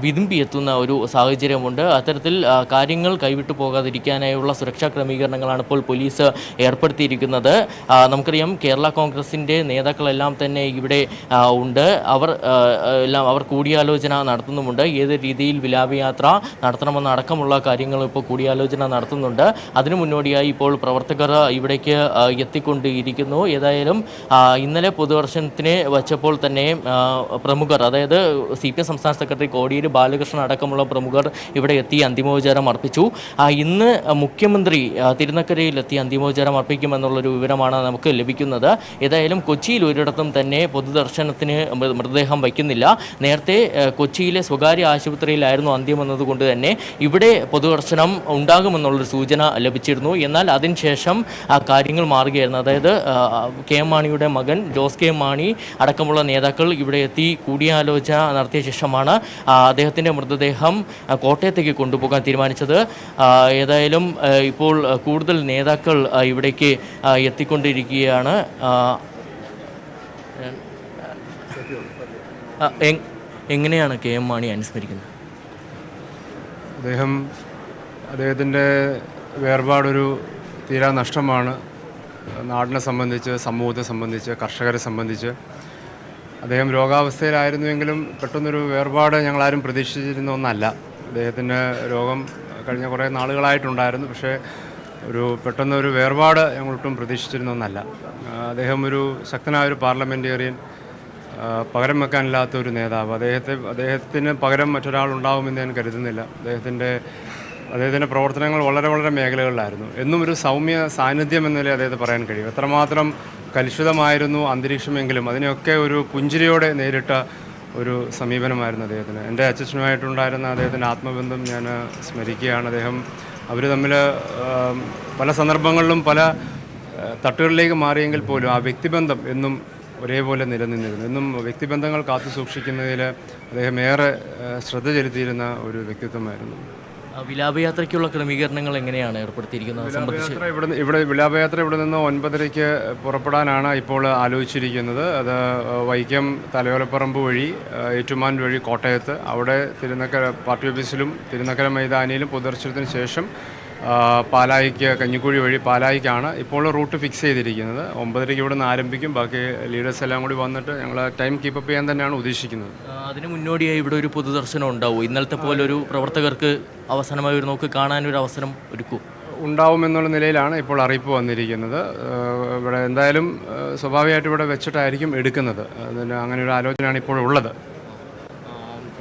വിതുമ്പിയെത്തുന്ന ഒരു സാഹചര്യമുണ്ട്. അത്തരത്തിൽ കാര്യങ്ങൾ കൈവിട്ടു പോകാതിരിക്കാനായുള്ള സുരക്ഷാ ക്രമീകരണങ്ങളാണ് ഇപ്പോൾ പോലീസ് ഏർപ്പെടുത്തിയിരിക്കുന്നത്. നമുക്കറിയാം, കേരള കോൺഗ്രസിൻ്റെ നേതാക്കളെല്ലാം തന്നെ ഇവിടെ ഉണ്ട്. അവർ കൂടിയാലോചന നടത്തുന്നുമുണ്ട്. ഏത് രീതിയിൽ വിലാപയാത്ര നടത്തണമെന്നടക്കമുള്ള കാര്യങ്ങൾ ഇപ്പോൾ കൂടിയാലോചന നടത്തുന്നുണ്ട്. അതിനു മുന്നോടിയായി ഇപ്പോൾ പ്രവർത്തകർ ഇവിടേക്ക് എത്തിക്കൊണ്ടിരിക്കുന്നു. ഏതായാലും ഇന്നലെ പൊതുദർശനത്തിന് വച്ചപ്പോൾ തന്നെ പ്രമുഖർ, അതായത് CPM സംസ്ഥാന സെക്രട്ടറി കോടിയേരി ബാലകൃഷ്ണൻ അടക്കമുള്ള പ്രമുഖർ ഇവിടെ എത്തി അന്തിമോപചാരം അർപ്പിച്ചു. ഇന്ന് മുഖ്യമന്ത്രി തിരുനക്കരയിലെത്തി അന്തിമോപചാരം അർപ്പിക്കുമെന്നുള്ളൊരു വിവരമാണ് നമുക്ക് ലഭിക്കുന്നത്. ഏതായാലും കൊച്ചിയിൽ ഒരിടത്തും തന്നെ പൊതുദർശനത്തിന് മൃതദേഹം വയ്ക്കുന്നില്ല. നേരത്തെ കൊച്ചിയിലെ സ്വകാര്യ ആശുപത്രിയിലായിരുന്നു അന്ത്യം എന്നതുകൊണ്ട് തന്നെ ഇവിടെ പൊതുദർശനം ഉണ്ടാകുമെന്നുള്ളൊരു സൂചന ലഭിച്ചിരുന്നു. എന്നാൽ അതിനുശേഷം കാര്യങ്ങൾ മാറുകയായിരുന്നു. അതായത് KM മാണിയുടെ മകൻ ജോസ് കെ മാണി അടക്കമുള്ള നേതാക്കൾ ഇവിടെ എത്തി കൂടിയാലോചന നടത്തിയ ശേഷമാണ് അദ്ദേഹത്തിൻ്റെ മൃതദേഹം കോട്ടയത്തേക്ക് കൊണ്ടുപോകാൻ തീരുമാനിച്ചത്. ഏതായാലും ഇപ്പോൾ കൂടുതൽ നേതാക്കൾ ഇവിടേക്ക് എത്തിക്കൊണ്ടിരിക്കുകയാണ്. എങ്ങനെയാണ് KM മാണി അനുസ്മരിക്കുന്നത്? അദ്ദേഹത്തിൻ്റെ വേർപാടൊരു തീരാ നഷ്ടമാണ്. നാടിനെ സംബന്ധിച്ച്, സമൂഹത്തെ സംബന്ധിച്ച്, കർഷകരെ സംബന്ധിച്ച്. അദ്ദേഹം രോഗാവസ്ഥയിലായിരുന്നുവെങ്കിലും പെട്ടെന്നൊരു വേർപാട് ഞങ്ങളാരും പ്രതീക്ഷിച്ചിരുന്ന ഒന്നല്ല. അദ്ദേഹത്തിൻ്റെ രോഗം കഴിഞ്ഞ കുറേ നാളുകളായിട്ടുണ്ടായിരുന്നു. പക്ഷേ പെട്ടെന്നൊരു വേർപാട് ഞങ്ങളൊട്ടും പ്രതീക്ഷിച്ചിരുന്ന ഒന്നല്ല. അദ്ദേഹം ഒരു ശക്തനായൊരു പാർലമെൻറ്റേറിയൻ, പകരം വെക്കാനില്ലാത്ത ഒരു നേതാവ്. അദ്ദേഹത്തിന് പകരം മറ്റൊരാളുണ്ടാവുമെന്ന് ഞാൻ കരുതുന്നില്ല. അദ്ദേഹത്തിൻ്റെ പ്രവർത്തനങ്ങൾ വളരെ വളരെ മേഖലകളിലായിരുന്നു. എന്നും ഒരു സൗമ്യ സാന്നിധ്യം എന്നതിൽ അദ്ദേഹത്തെ പറയാൻ കഴിയും. എത്രമാത്രം കലുഷിതമായിരുന്നു അന്തരീക്ഷമെങ്കിലും അതിനെയൊക്കെ ഒരു പുഞ്ചിരിയോടെ നേരിട്ട ഒരു സമീപനമായിരുന്നു അദ്ദേഹത്തിന്. എൻ്റെ അച്ഛനുമായിട്ടുണ്ടായിരുന്ന അദ്ദേഹത്തിൻ്റെ ആത്മബന്ധം ഞാൻ സ്മരിക്കുകയാണ്. അവർ തമ്മിൽ പല സന്ദർഭങ്ങളിലും പല തട്ടുകളിലേക്ക് മാറിയെങ്കിൽ പോലും ആ വ്യക്തിബന്ധം എന്നും ഒരേപോലെ നിലനിന്നിരുന്നു. എന്നും വ്യക്തിബന്ധങ്ങൾ കാത്തു സൂക്ഷിക്കുന്നതിൽ അദ്ദേഹം ഏറെ ശ്രദ്ധ ചെലുത്തിയിരുന്ന ഒരു വ്യക്തിത്വമായിരുന്നു. വിലാപയാത്രയ്ക്കുള്ള ക്രമീകരണങ്ങൾ എങ്ങനെയാണ് ഏർപ്പെടുത്തിയിരിക്കുന്നത്? വിലാപയാത്ര ഇവിടെ നിന്ന് 9:30 പുറപ്പെടാനാണ് ഇപ്പോൾ ആലോചിച്ചിരിക്കുന്നത്. അത് വൈക്കം തലയോലപ്പറമ്പ് വഴി ഏറ്റുമാൻ വഴി കോട്ടയത്ത്, അവിടെ തിരുനക്കര പാർട്ടി ഓഫീസിലും തിരുനക്കര മൈതാനിയിലും പൊതുദർശനത്തിന് ശേഷം പാലായിക്ക്, കഞ്ഞിക്കുഴി വഴി പാലായിക്കാണ് ഇപ്പോൾ റൂട്ട് ഫിക്സ് ചെയ്തിരിക്കുന്നത്. 9:30 ഇവിടെ നിന്ന് ആരംഭിക്കും. ബാക്കി ലീഡേഴ്സ് എല്ലാം കൂടി വന്നിട്ട് ഞങ്ങൾ ടൈം കീപ്പപ്പ് ചെയ്യാൻ തന്നെയാണ് ഉദ്ദേശിക്കുന്നത്. അതിന് മുന്നോടിയായി ഇവിടെ ഒരു പൊതുദർശനം ഉണ്ടാവും. ഇന്നലത്തെ പോലെ ഒരു പ്രവർത്തകർക്ക് അവസാനമായി ഒരു നോക്ക് കാണാനൊരു അവസരം ഒരുക്കും ഉണ്ടാവുമെന്നുള്ള നിലയിലാണ് ഇപ്പോൾ അറിയിപ്പ് വന്നിരിക്കുന്നത്. ഇവിടെ എന്തായാലും സ്വാഭാവികമായിട്ട് ഇവിടെ വെച്ചിട്ടായിരിക്കും എടുക്കുന്നത്. അതിന് അങ്ങനെ ഒരു ആലോചനയാണ് ഇപ്പോൾ ഉള്ളത്.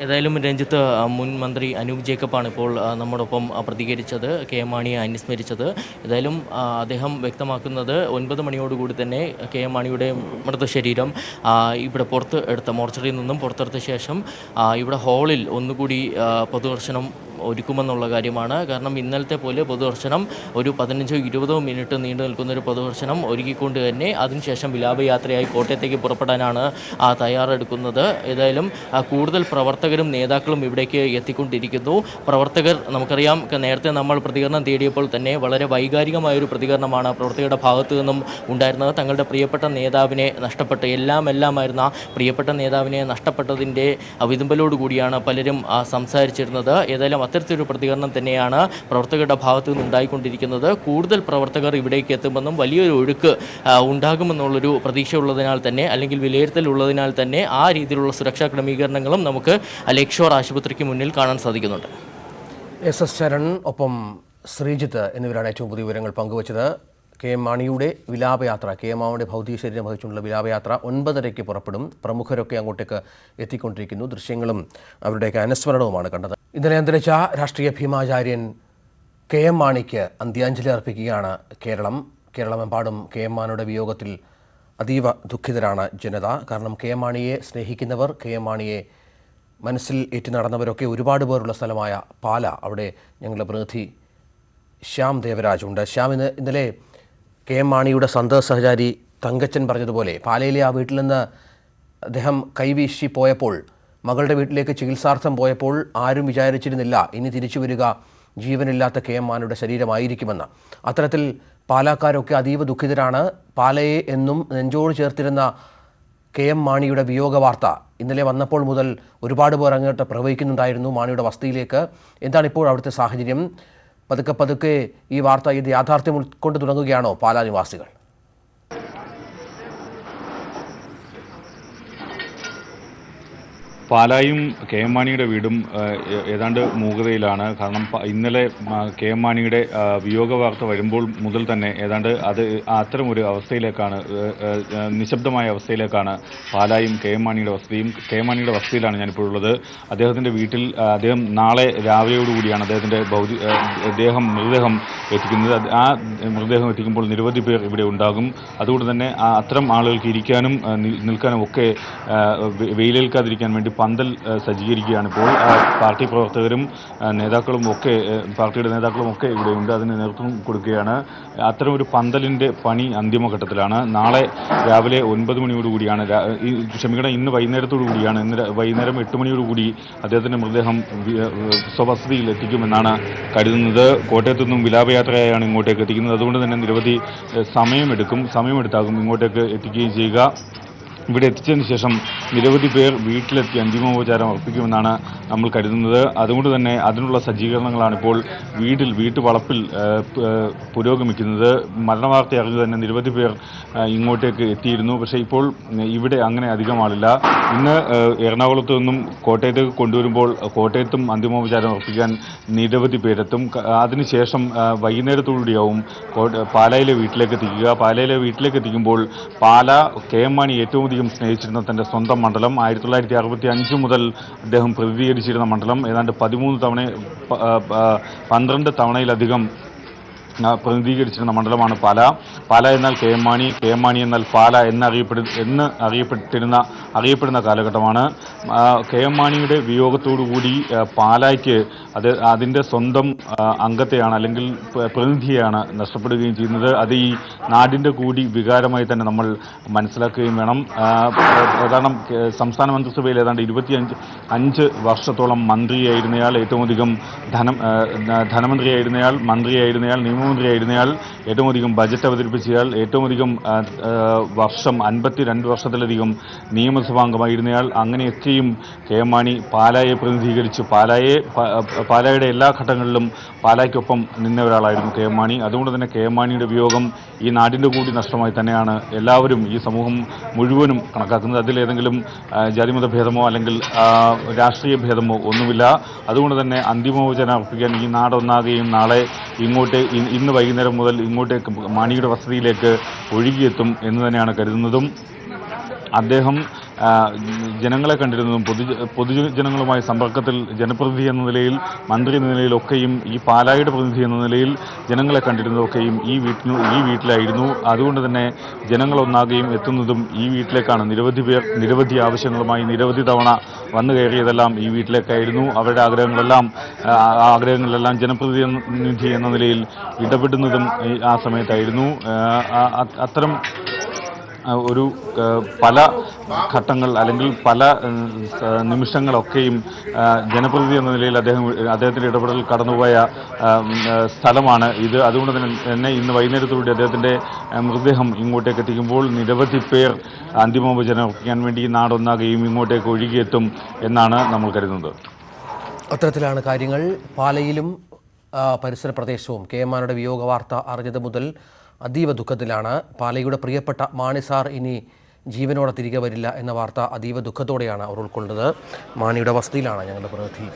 ഏതായാലും രഞ്ജിത്ത്, മുൻ മന്ത്രി അനൂപ് ജേക്കബാണ് ഇപ്പോൾ നമ്മോടൊപ്പം പ്രതികരിച്ചത്, KM മാണിയെ അനുസ്മരിച്ചത്. ഏതായാലും അദ്ദേഹം വ്യക്തമാക്കുന്നത് 9 മണിയോടുകൂടി തന്നെ KM മാണിയുടെ മൃതശരീരം ഇവിടെ മോർച്ചറിയിൽ നിന്നും പുറത്തെടുത്ത ശേഷം ഇവിടെ ഹാളിൽ ഒന്നുകൂടി പൊതുദർശനം ഒരുക്കുമെന്നുള്ള കാര്യമാണ്. കാരണം ഇന്നലത്തെ പോലെ പൊതുദർശനം ഒരു 15-20 മിനിറ്റ് നീണ്ടു നിൽക്കുന്നൊരു പൊതുദർശനം ഒരുക്കിക്കൊണ്ട് തന്നെ അതിനുശേഷം വിലാപയാത്രയായി കോട്ടയത്തേക്ക് പുറപ്പെടാനാണ് തയ്യാറെടുക്കുന്നത്. ഏതായാലും കൂടുതൽ പ്രവർത്തകരും നേതാക്കളും ഇവിടേക്ക് എത്തിക്കൊണ്ടിരിക്കുന്നു. പ്രവർത്തകർ, നമുക്കറിയാം, നേരത്തെ നമ്മൾ പ്രതികരണം തേടിയപ്പോൾ തന്നെ വളരെ വൈകാരികമായൊരു പ്രതികരണമാണ് പ്രവർത്തകരുടെ ഭാഗത്തു നിന്നും ഉണ്ടായിരുന്നത്. തങ്ങളുടെ പ്രിയപ്പെട്ട നേതാവിനെ നഷ്ടപ്പെട്ട എല്ലാമായിരുന്ന പ്രിയപ്പെട്ട നേതാവിനെ നഷ്ടപ്പെട്ടതിൻ്റെ വിതുമ്പലോടുകൂടിയാണ് പലരും സംസാരിച്ചിരുന്നത്. ഏതായാലും അത്തരത്തിലൊരു പ്രതികരണം തന്നെയാണ് പ്രവർത്തകരുടെ ഭാഗത്തു നിന്ന് ഉണ്ടായിക്കൊണ്ടിരിക്കുന്നത്. കൂടുതൽ പ്രവർത്തകർ ഇവിടേക്ക് എത്തുമെന്നും വലിയൊരു ഒഴുക്ക് ഉണ്ടാകുമെന്നുള്ളൊരു പ്രതീക്ഷ ഉള്ളതിനാൽ തന്നെ, അല്ലെങ്കിൽ വിലയിരുത്തലുള്ളതിനാൽ തന്നെ ആ രീതിയിലുള്ള സുരക്ഷാ ക്രമീകരണങ്ങളും നമുക്ക് ലേക്ക് ഷോർ ആശുപത്രിക്ക് മുന്നിൽ കാണാൻ സാധിക്കുന്നുണ്ട്. SS ശരൺ ഒപ്പം ശ്രീജിത്ത് എന്നിവരാണ് ഏറ്റവും പുതിയ വിവരങ്ങൾ പങ്കുവച്ചത്. KM മാണിയുടെ വിലാപയാത്ര, KM മാണിയുടെ ഭൗതിക ശരീരം വഹിച്ചുള്ള വിലാപയാത്ര 9:30 പുറപ്പെടും. പ്രമുഖരൊക്കെ അങ്ങോട്ടേക്ക് എത്തിക്കൊണ്ടിരിക്കുന്നു. ദൃശ്യങ്ങളും അവരുടെയൊക്കെ അനുസ്മരണവുമാണ് കണ്ടത്. ഇന്നലെ അന്തരിച്ച രാഷ്ട്രീയ ഭീമാചാര്യൻ KM മാണിക്ക് അന്ത്യാഞ്ജലി അർപ്പിക്കുകയാണ് കേരളമെമ്പാടും KM മാണിയുടെ വിയോഗത്തിൽ അതീവ ദുഃഖിതരാണ് ജനത. കാരണം KM മാണിയെ സ്നേഹിക്കുന്നവർ, KM മാണിയെ മനസ്സിൽ ഏറ്റി നടന്നവരൊക്കെ ഒരുപാട് പേരുള്ള സ്ഥലമായ പാല, അവിടെ ഞങ്ങളുടെ പ്രതിനിധി ശ്യാം ദേവരാജ് ഉണ്ട്. ശ്യാം, ഇന്നലെ KM മാണിയുടെ സന്തത സഹചാരി തങ്കച്ചൻ പറഞ്ഞതുപോലെ പാലയിലെ ആ വീട്ടിൽ നിന്ന് അദ്ദേഹം കൈവീശി പോയപ്പോൾ, മകളുടെ വീട്ടിലേക്ക് ചികിത്സാർത്ഥം പോയപ്പോൾ ആരും വിചാരിച്ചിരുന്നില്ല ഇനി തിരിച്ചു വരിക ജീവനില്ലാത്ത KM മാണിയുടെ ശരീരമായിരിക്കുമെന്ന്. അത്തരത്തിൽ പാലക്കാരൊക്കെ അതീവ ദുഃഖിതരാണ്. പാലയെ എന്നും നെഞ്ചോട് ചേർത്തിരുന്ന KM മാണിയുടെ വിയോഗ വാർത്ത ഇന്നലെ വന്നപ്പോൾ മുതൽ ഒരുപാട് പേർ അങ്ങോട്ട് പ്രവഹിക്കുന്നുണ്ടായിരുന്നു മാണിയുടെ വസതിയിലേക്ക്. എന്താണ് ഇപ്പോൾ അവിടുത്തെ സാഹചര്യം? പതുക്കെ ഈ വാർത്ത ഇത് യാഥാർത്ഥ്യം ഉൾക്കൊണ്ട് തുടങ്ങുകയാണോ പാലാ നിവാസികൾ? പാലായും കെ എം മാണിയുടെ വീടും ഏതാണ്ട് മൂകതയിലാണ്. കാരണം ഇന്നലെ കെ എം മാണിയുടെ വിയോഗ വാർത്ത വരുമ്പോൾ മുതൽ തന്നെ ഏതാണ്ട് അത്തരം ഒരു അവസ്ഥയിലേക്കാണ്, നിശബ്ദമായ അവസ്ഥയിലേക്കാണ് പാലായും കെ എം മാണിയുടെ വസതിയും. കെ എം മാണിയുടെ വസതിയിലാണ് ഞാനിപ്പോൾ ഉള്ളത്. അദ്ദേഹത്തിൻ്റെ വീട്ടിൽ അദ്ദേഹം നാളെ രാവിലെയോടുകൂടിയാണ് അദ്ദേഹത്തിൻ്റെ മൃതദേഹം എത്തിക്കുന്നത്. ആ മൃതദേഹം എത്തിക്കുമ്പോൾ നിരവധി പേർ ഇവിടെ ഉണ്ടാകും. അതുകൊണ്ട് തന്നെ അത്തരം ആളുകൾക്ക് ഇരിക്കാനും നിൽക്കാനും ഒക്കെ വെയിലേൽക്കാതിരിക്കാൻ വേണ്ടി പന്തൽ സജ്ജീകരിക്കുകയാണ്. ഇപ്പോൾ പാർട്ടി പ്രവർത്തകരും പാർട്ടിയുടെ നേതാക്കളും ഒക്കെ ഇവിടെയുണ്ട്. അതിന് നേതൃത്വം കൊടുക്കുകയാണ്. അത്തരം ഒരു പന്തലിൻ്റെ പണി അന്തിമഘട്ടത്തിലാണ്. നാളെ രാവിലെ 9 മണിയോടുകൂടിയാണ്, ഇന്ന് വൈകുന്നേരത്തോടു കൂടിയാണ്, ഇന്ന് വൈകുന്നേരം 8 മണിയോടുകൂടി അദ്ദേഹത്തിൻ്റെ മൃതദേഹം സ്വവസതിയിൽ എത്തിക്കുമെന്നാണ് കരുതുന്നത്. കോട്ടയത്തു നിന്നും വിലാപയാത്രയായാണ് ഇങ്ങോട്ടേക്ക് എത്തിക്കുന്നത്. അതുകൊണ്ട് തന്നെ നിരവധി സമയമെടുത്താകും ഇങ്ങോട്ടേക്ക് എത്തിക്കുകയും ചെയ്യുക. ഇവിടെ എത്തിച്ചതിന് ശേഷം നിരവധി പേർ വീട്ടിലെത്തി അന്തിമോപചാരം അർപ്പിക്കുമെന്നാണ് നമ്മൾ കരുതുന്നത്. അതുകൊണ്ട് തന്നെ അതിനുള്ള സജ്ജീകരണങ്ങളാണ് ഇപ്പോൾ വീട്ടുവളപ്പിൽ പുരോഗമിക്കുന്നത്. മരണവാർത്ത അറിഞ്ഞു തന്നെ നിരവധി പേർ ഇങ്ങോട്ടേക്ക് എത്തിയിരുന്നു. പക്ഷേ ഇപ്പോൾ ഇവിടെ അങ്ങനെ അധികം ആളില്ല. ഇന്ന് എറണാകുളത്ത് നിന്നും കോട്ടയത്തേക്ക് കൊണ്ടുവരുമ്പോൾ കോട്ടയത്തും അന്തിമോപചാരം അർപ്പിക്കാൻ നിരവധി പേരെത്തും. അതിനുശേഷം വൈകുന്നേരത്തോടുകൂടിയാവും പാലായിലെ വീട്ടിലേക്ക് എത്തിക്കുക. പാലായിലെ വീട്ടിലേക്ക് എത്തിക്കുമ്പോൾ പാലാ കെ എം മാണി ഏറ്റവും സ്നേഹിച്ചിരുന്ന തൻ്റെ സ്വന്തം മണ്ഡലം, 1965 മുതൽ അദ്ദേഹം പ്രതിനിധീകരിച്ചിരുന്ന മണ്ഡലം, ഏതാണ്ട് 12 തവണയിലധികം പ്രതിനിധീകരിച്ചിരുന്ന മണ്ഡലമാണ് പാല എന്നാൽ കെ എം മാണി എന്നാൽ പാല അറിയപ്പെടുന്ന കാലഘട്ടമാണ്. കെ എം മാണിയുടെ വിയോഗത്തോടുകൂടി പാലായ്ക്ക് അതിൻ്റെ സ്വന്തം അംഗത്തെയാണ് അല്ലെങ്കിൽ പ്രതിനിധിയെയാണ് നഷ്ടപ്പെടുകയും ചെയ്യുന്നത്. അത് ഈ നാടിൻ്റെ കൂടി വികാരമായി തന്നെ നമ്മൾ മനസ്സിലാക്കുകയും വേണം. കാരണം സംസ്ഥാന മന്ത്രിസഭയിൽ ഏതാണ്ട് 25 വർഷത്തോളം മന്ത്രിയായിരുന്നയാൾ, ഏറ്റവും അധികം ധനമന്ത്രിയായിരുന്നയാൾ, മന്ത്രിയായിരുന്നയാൾ, നിയമമന്ത്രിയായിരുന്നയാൾ, ഏറ്റവും അധികം ബജറ്റ് അവതരിപ്പിച്ചയാൾ, ഏറ്റവും അധികം വർഷം 52 വർഷത്തിലധികം നിയമസഭാംഗമായിരുന്നയാൾ, അങ്ങനെയൊക്കെയും കെ എം മാണി പാലായെ പ്രതിനിധീകരിച്ച് പാലായുടെ എല്ലാ ഘട്ടങ്ങളിലും പാലായ്ക്കൊപ്പം നിന്ന ഒരാളായിരുന്നു കെ എം മാണി. അതുകൊണ്ട് തന്നെ കെ എം മാണിയുടെ വിയോഗം ഈ നാടിൻ്റെ കൂടി നഷ്ടമായി തന്നെയാണ് എല്ലാവരും, ഈ സമൂഹം മുഴുവനും കണക്കാക്കുന്നത്. അതിലേതെങ്കിലും ജാതിമത ഭേദമോ അല്ലെങ്കിൽ രാഷ്ട്രീയ ഭേദമോ ഒന്നുമില്ല. അതുകൊണ്ട് തന്നെ അന്തിമോപചാരം അർപ്പിക്കാൻ ഈ നാടൊന്നാകെയും നാളെ ഇന്ന് വൈകുന്നേരം മുതൽ ഇങ്ങോട്ടേക്ക് മാണിയുടെ വസതിയിലേക്ക് ഒഴുകിയെത്തും എന്ന് തന്നെയാണ് കരുതുന്നതും. അദ്ദേഹം ജനങ്ങളെ കണ്ടിരുന്നതും പൊതുജനങ്ങളുമായി സമ്പർക്കത്തിൽ ജനപ്രതിനിധി എന്ന നിലയിൽ, മന്ത്രി എന്ന നിലയിലൊക്കെയും, ഈ പാലായുടെ പ്രതിനിധി എന്ന നിലയിൽ ജനങ്ങളെ കണ്ടിരുന്നതൊക്കെയും ഈ വീട്ടിലായിരുന്നു. അതുകൊണ്ട് തന്നെ ജനങ്ങളൊന്നാകെയും എത്തുന്നതും ഈ വീട്ടിലേക്കാണ്. നിരവധി പേർ നിരവധി ആവശ്യങ്ങളുമായി നിരവധി തവണ വന്നു കയറിയതെല്ലാം ഈ വീട്ടിലേക്കായിരുന്നു. അവരുടെ ആഗ്രഹങ്ങളിലെല്ലാം ജനപ്രതിനിധി എന്ന നിലയിൽ ഇടപെടുന്നതും ആ സമയത്തായിരുന്നു. അത്തരം ഒരു പല ഘട്ടങ്ങൾ അല്ലെങ്കിൽ പല നിമിഷങ്ങളൊക്കെയും ജനപ്രതിനിധി എന്ന നിലയിൽ അദ്ദേഹത്തിൻ്റെ ഇടപെടൽ കടന്നുപോയ സ്ഥലമാണ് ഇത്. അതുകൊണ്ട് തന്നെ ഇന്ന് വൈകുന്നേരത്തോടെ അദ്ദേഹത്തിൻ്റെ മൃതദേഹം ഇങ്ങോട്ടേക്ക് എത്തിക്കുമ്പോൾ നിരവധി പേർ അന്തിമോപചാരം അർപ്പിക്കാൻ വേണ്ടി നാടൊന്നാകെയും ഇങ്ങോട്ടേക്ക് ഒഴുകിയെത്തും എന്നാണ് നമ്മൾ കരുതുന്നത്. അത്തരത്തിലാണ് കാര്യങ്ങൾ. പാലയിലും പരിസര പ്രദേശവും കെ എം മാണിയുടെ വിയോഗ വാർത്ത അറിഞ്ഞത് മുതൽ അതീവ ദുഃഖത്തിലാണ്. പാലയുടെ പ്രിയപ്പെട്ട മാണി സാർ ഇനി ജീവനോടെ തിരികെ വരില്ല എന്ന വാർത്ത അതീവ ദുഃഖത്തോടെയാണ് അവർ ഉൾക്കൊള്ളുന്നത്. മാണിയുടെ വസതിയിലാണ് ഞങ്ങളുടെ പ്രതിനിധി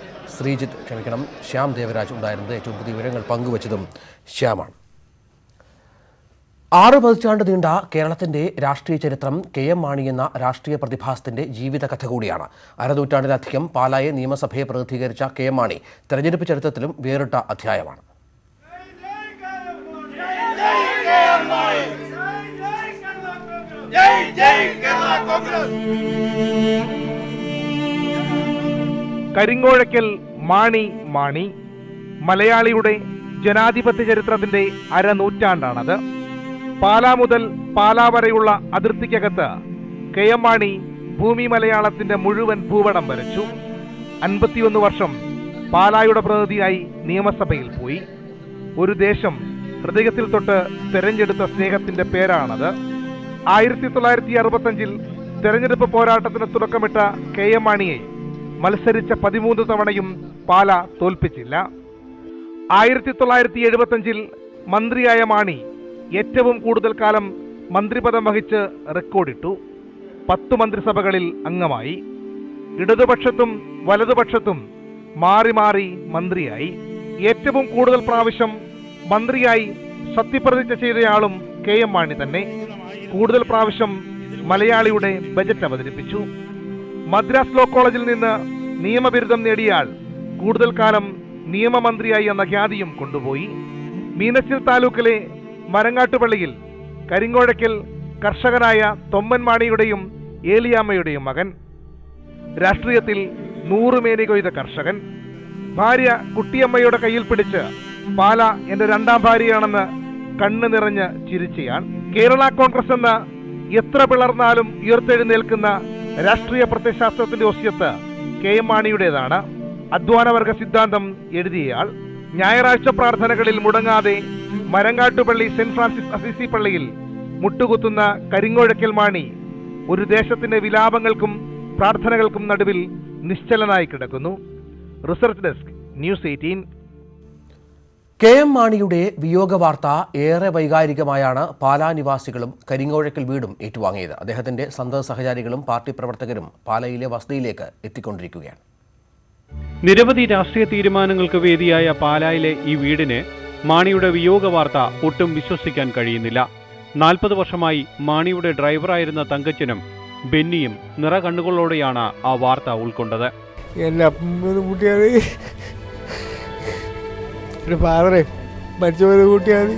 ശ്യാം ദേവരാജ് ഉണ്ടായിരുന്നത്. ഏറ്റവും പുതിയ വിവരങ്ങൾ പങ്കുവച്ചതും ശ്യാമാണ്. 6 പതിറ്റാണ്ട് നീണ്ട കേരളത്തിന്റെ രാഷ്ട്രീയ ചരിത്രം കെ എം മാണി എന്ന രാഷ്ട്രീയ പ്രതിഭാസത്തിന്റെ ജീവിതകഥ കൂടിയാണ്. അരനൂറ്റാണ്ടിലധികം പാലായെ നിയമസഭയെ പ്രതിനിധീകരിച്ച കെ എം മാണി തെരഞ്ഞെടുപ്പ് ചരിത്രത്തിലും വേറിട്ട അധ്യായമാണ്. കരിങ്ങോഴയ്ക്കൽ മാണി മലയാളിയുടെ ജനാധിപത്യ ചരിത്രത്തിന്റെ അരനൂറ്റാണ്ടാണത്. പാലാ മുതൽ പാലാ വരെയുള്ള അതിർത്തിക്കകത്ത് കെ എം മാണി ഭൂമി മലയാളത്തിന്റെ മുഴുവൻ ഭൂപടം വരച്ചു. 51 വർഷം പാലായുടെ പ്രതിനിധിയായി നിയമസഭയിൽ പോയി. ഒരു ദേശം ഹൃദയത്തിൽ തൊട്ട് തെരഞ്ഞെടുത്ത സ്നേഹത്തിന്റെ പേരാണത്. 1965 തെരഞ്ഞെടുപ്പ് പോരാട്ടത്തിന് തുടക്കമിട്ട കെ എം മാണിയെ മത്സരിച്ച 13 തവണയും പാല തോൽപ്പിച്ചില്ല. 1975 മന്ത്രിയായ മാണി ഏറ്റവും കൂടുതൽ കാലം മന്ത്രിപദം വഹിച്ച് റെക്കോർഡിട്ടു. 10 മന്ത്രിസഭകളിൽ അംഗമായി. ഇടതുപക്ഷത്തും വലതുപക്ഷത്തും മാറി മാറി മന്ത്രിയായി. ഏറ്റവും കൂടുതൽ പ്രാവശ്യം മന്ത്രിയായി സത്യപ്രതിജ്ഞ ചെയ്തയാളും കെ.എം. മാണി തന്നെ. കൂടുതൽ പ്രാവശ്യം മലയാളിയുടെ ബജറ്റ് അവതരിപ്പിച്ചു. മദ്രാസ് ലോ കോളേജിൽ നിന്ന് നിയമബിരുദം നേടിയാൽ കൂടുതൽ കാലം നിയമമന്ത്രിയായി എന്ന ഖ്യാതിയും കൊണ്ടുപോയി. മീനച്ചിൽ താലൂക്കിലെ മരങ്ങാട്ടുപള്ളിയിൽ കരിങ്ങോഴയ്ക്കൽ കർഷകനായ തൊമ്മൻ മാണിയുടെയും ഏലിയാമ്മയുടെയും മകൻ. രാഷ്ട്രീയത്തിൽ 100 മേനി കൊയ്ത കർഷകൻ. ഭാര്യ കുട്ടിയമ്മയുടെ കയ്യിൽ പിടിച്ച് പാല എന്റെ 2ാം ഭാര്യയാണെന്ന് കണ്ണു നിറഞ്ഞ് ചിരിച്ചയാൾ. കേരള കോൺഗ്രസ് എന്ന എത്ര പിളർന്നാലും ഉയർത്തെഴുന്നേൽക്കുന്ന രാഷ്ട്രീയ പ്രത്യയശാസ്ത്രത്തിന്റെ ഒസ്യത്ത് കെ.എം. മാണിയുടേതാണ്. അധ്വാനവർഗ സിദ്ധാന്തം എഴുതിയയാൾ. ഞായറാഴ്ച പ്രാർത്ഥനകളിൽ മുടങ്ങാതെ മരങ്ങാട്ടുപള്ളി സെന്റ് ഫ്രാൻസിസ് അസീസി പള്ളിയിൽ മുട്ടുകുത്തുന്ന കരിങ്ങോഴയ്ക്കൽ മാണി ഒരു ദേശത്തിന്റെ വിലാപങ്ങൾക്കും പ്രാർത്ഥനകൾക്കും നടുവിൽ നിശ്ചലനായി കിടക്കുന്നു. Research desk, news 18. കെ.എം. മാണിയുടെ വിയോഗ വാർത്ത ഏറെ വൈകാരികമായാണ് പാലാ നിവാസികളും കരിങ്ങോഴയ്ക്കൽ വീടും ഏറ്റുവാങ്ങിയത്. അദ്ദേഹത്തിന്റെ സന്തത സഹചാരികളും പാർട്ടി പ്രവർത്തകരും പാലയിലെ വസതിയിലേക്ക് എത്തിക്കൊണ്ടിരിക്കുകയാണ്. നിരവധി രാഷ്ട്രീയ തീരുമാനങ്ങൾക്ക് വേദിയായ പാലായിലെ ഈ വീടിന് മാണിയുടെ വിയോഗ വാർത്ത ഒട്ടും വിശ്വസിക്കാൻ കഴിയുന്നില്ല. 40 വർഷമായി മാണിയുടെ ഡ്രൈവറായിരുന്ന തങ്കച്ചനും ബെന്നിയും നിറകണ്ണുകളോടെയാണ് ആ വാർത്ത ഉൾക്കൊണ്ടത്. എൻ്റെ അപ്പം കൂട്ടിയാണ്, ഒരു ഫാദറെ മരിച്ചുപോയത് കൂട്ടിയാണ്.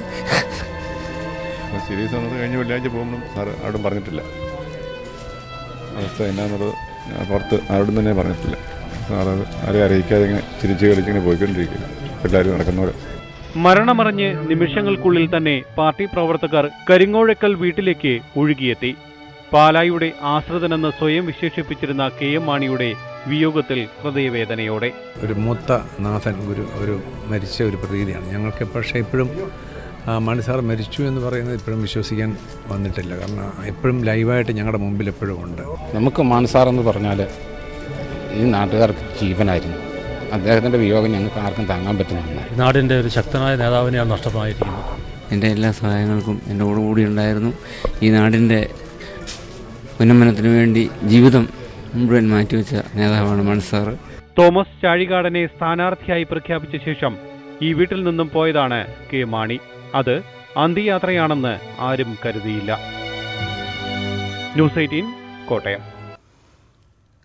സീരീസ് വന്നത് കഴിഞ്ഞ വെള്ളിയാഴ്ച പോകുമ്പോഴും സാറ് ആരോടും പറഞ്ഞിട്ടില്ല. അവസ്ഥ എന്നാന്നുള്ളത് പുറത്ത് ആരോടും തന്നെ പറഞ്ഞിട്ടില്ല. സാറ് ആരെയും അറിയിക്കാതെ ഇങ്ങനെ ചിരിച്ച് കളിച്ചിങ്ങനെ പോയിക്കൊണ്ടിരിക്കില്ല. എല്ലാവരും നടക്കുന്നവരെ മരണമറിഞ്ഞ് നിമിഷങ്ങൾക്കുള്ളിൽ തന്നെ പാർട്ടി പ്രവർത്തകർ കരിങ്ങോഴയ്ക്കൽ വീട്ടിലേക്ക് ഒഴുകിയെത്തി. പാലായുടെ ആശ്രിതനെന്ന് സ്വയം വിശേഷിപ്പിച്ചിരുന്ന കെ.എം. മാണിയുടെ വിയോഗത്തിൽ ഹൃദയവേദനയോടെ. ഒരു മൂത്ത നാഥൻ, ഒരു മരിച്ച ഒരു പ്രതീതിയാണ് ഞങ്ങൾക്ക്. പക്ഷേ ഇപ്പോഴും മാണി സാർ മരിച്ചു എന്ന് പറയുന്നത് ഇപ്പോഴും വിശ്വസിക്കാൻ വന്നിട്ടില്ല. കാരണം എപ്പോഴും ലൈവായിട്ട് ഞങ്ങളുടെ മുമ്പിൽ എപ്പോഴും ഉണ്ട്. നമുക്ക് മാണി സാർ എന്ന് പറഞ്ഞാൽ ഈ നാട്ടുകാർക്ക് ജീവനായിരുന്നു. അദ്ദേഹത്തിൻ്റെ വിയോഗം ഞങ്ങൾക്ക് ആർക്കും താങ്ങാൻ പറ്റുന്നില്ല. നാടിൻ്റെ ഒരു ശക്തനായ നേതാവിനെയാണ് നഷ്ടമായിരിക്കുന്നത്. എൻ്റെ എല്ലാ സഹായങ്ങൾക്കും എൻ്റെ കൂടി ഉണ്ടായിരുന്നു. ഈ നാടിൻ്റെ ഉന്നമനത്തിനു വേണ്ടി ജീവിതം മുഴുവൻ മാറ്റിവെച്ച നേതാവാണ് മാണി സാർ. തോമസ് ചാഴികാടനെ സ്ഥാനാർത്ഥിയായി പ്രഖ്യാപിച്ച ശേഷം ഈ വീട്ടിൽ നിന്നും പോയതാണ് കെ. മാണി. അത് അന്ത്യയാത്രയാണെന്ന് ആരും കരുതിയില്ല. ന്യൂസ് 18 കോട്ടയം.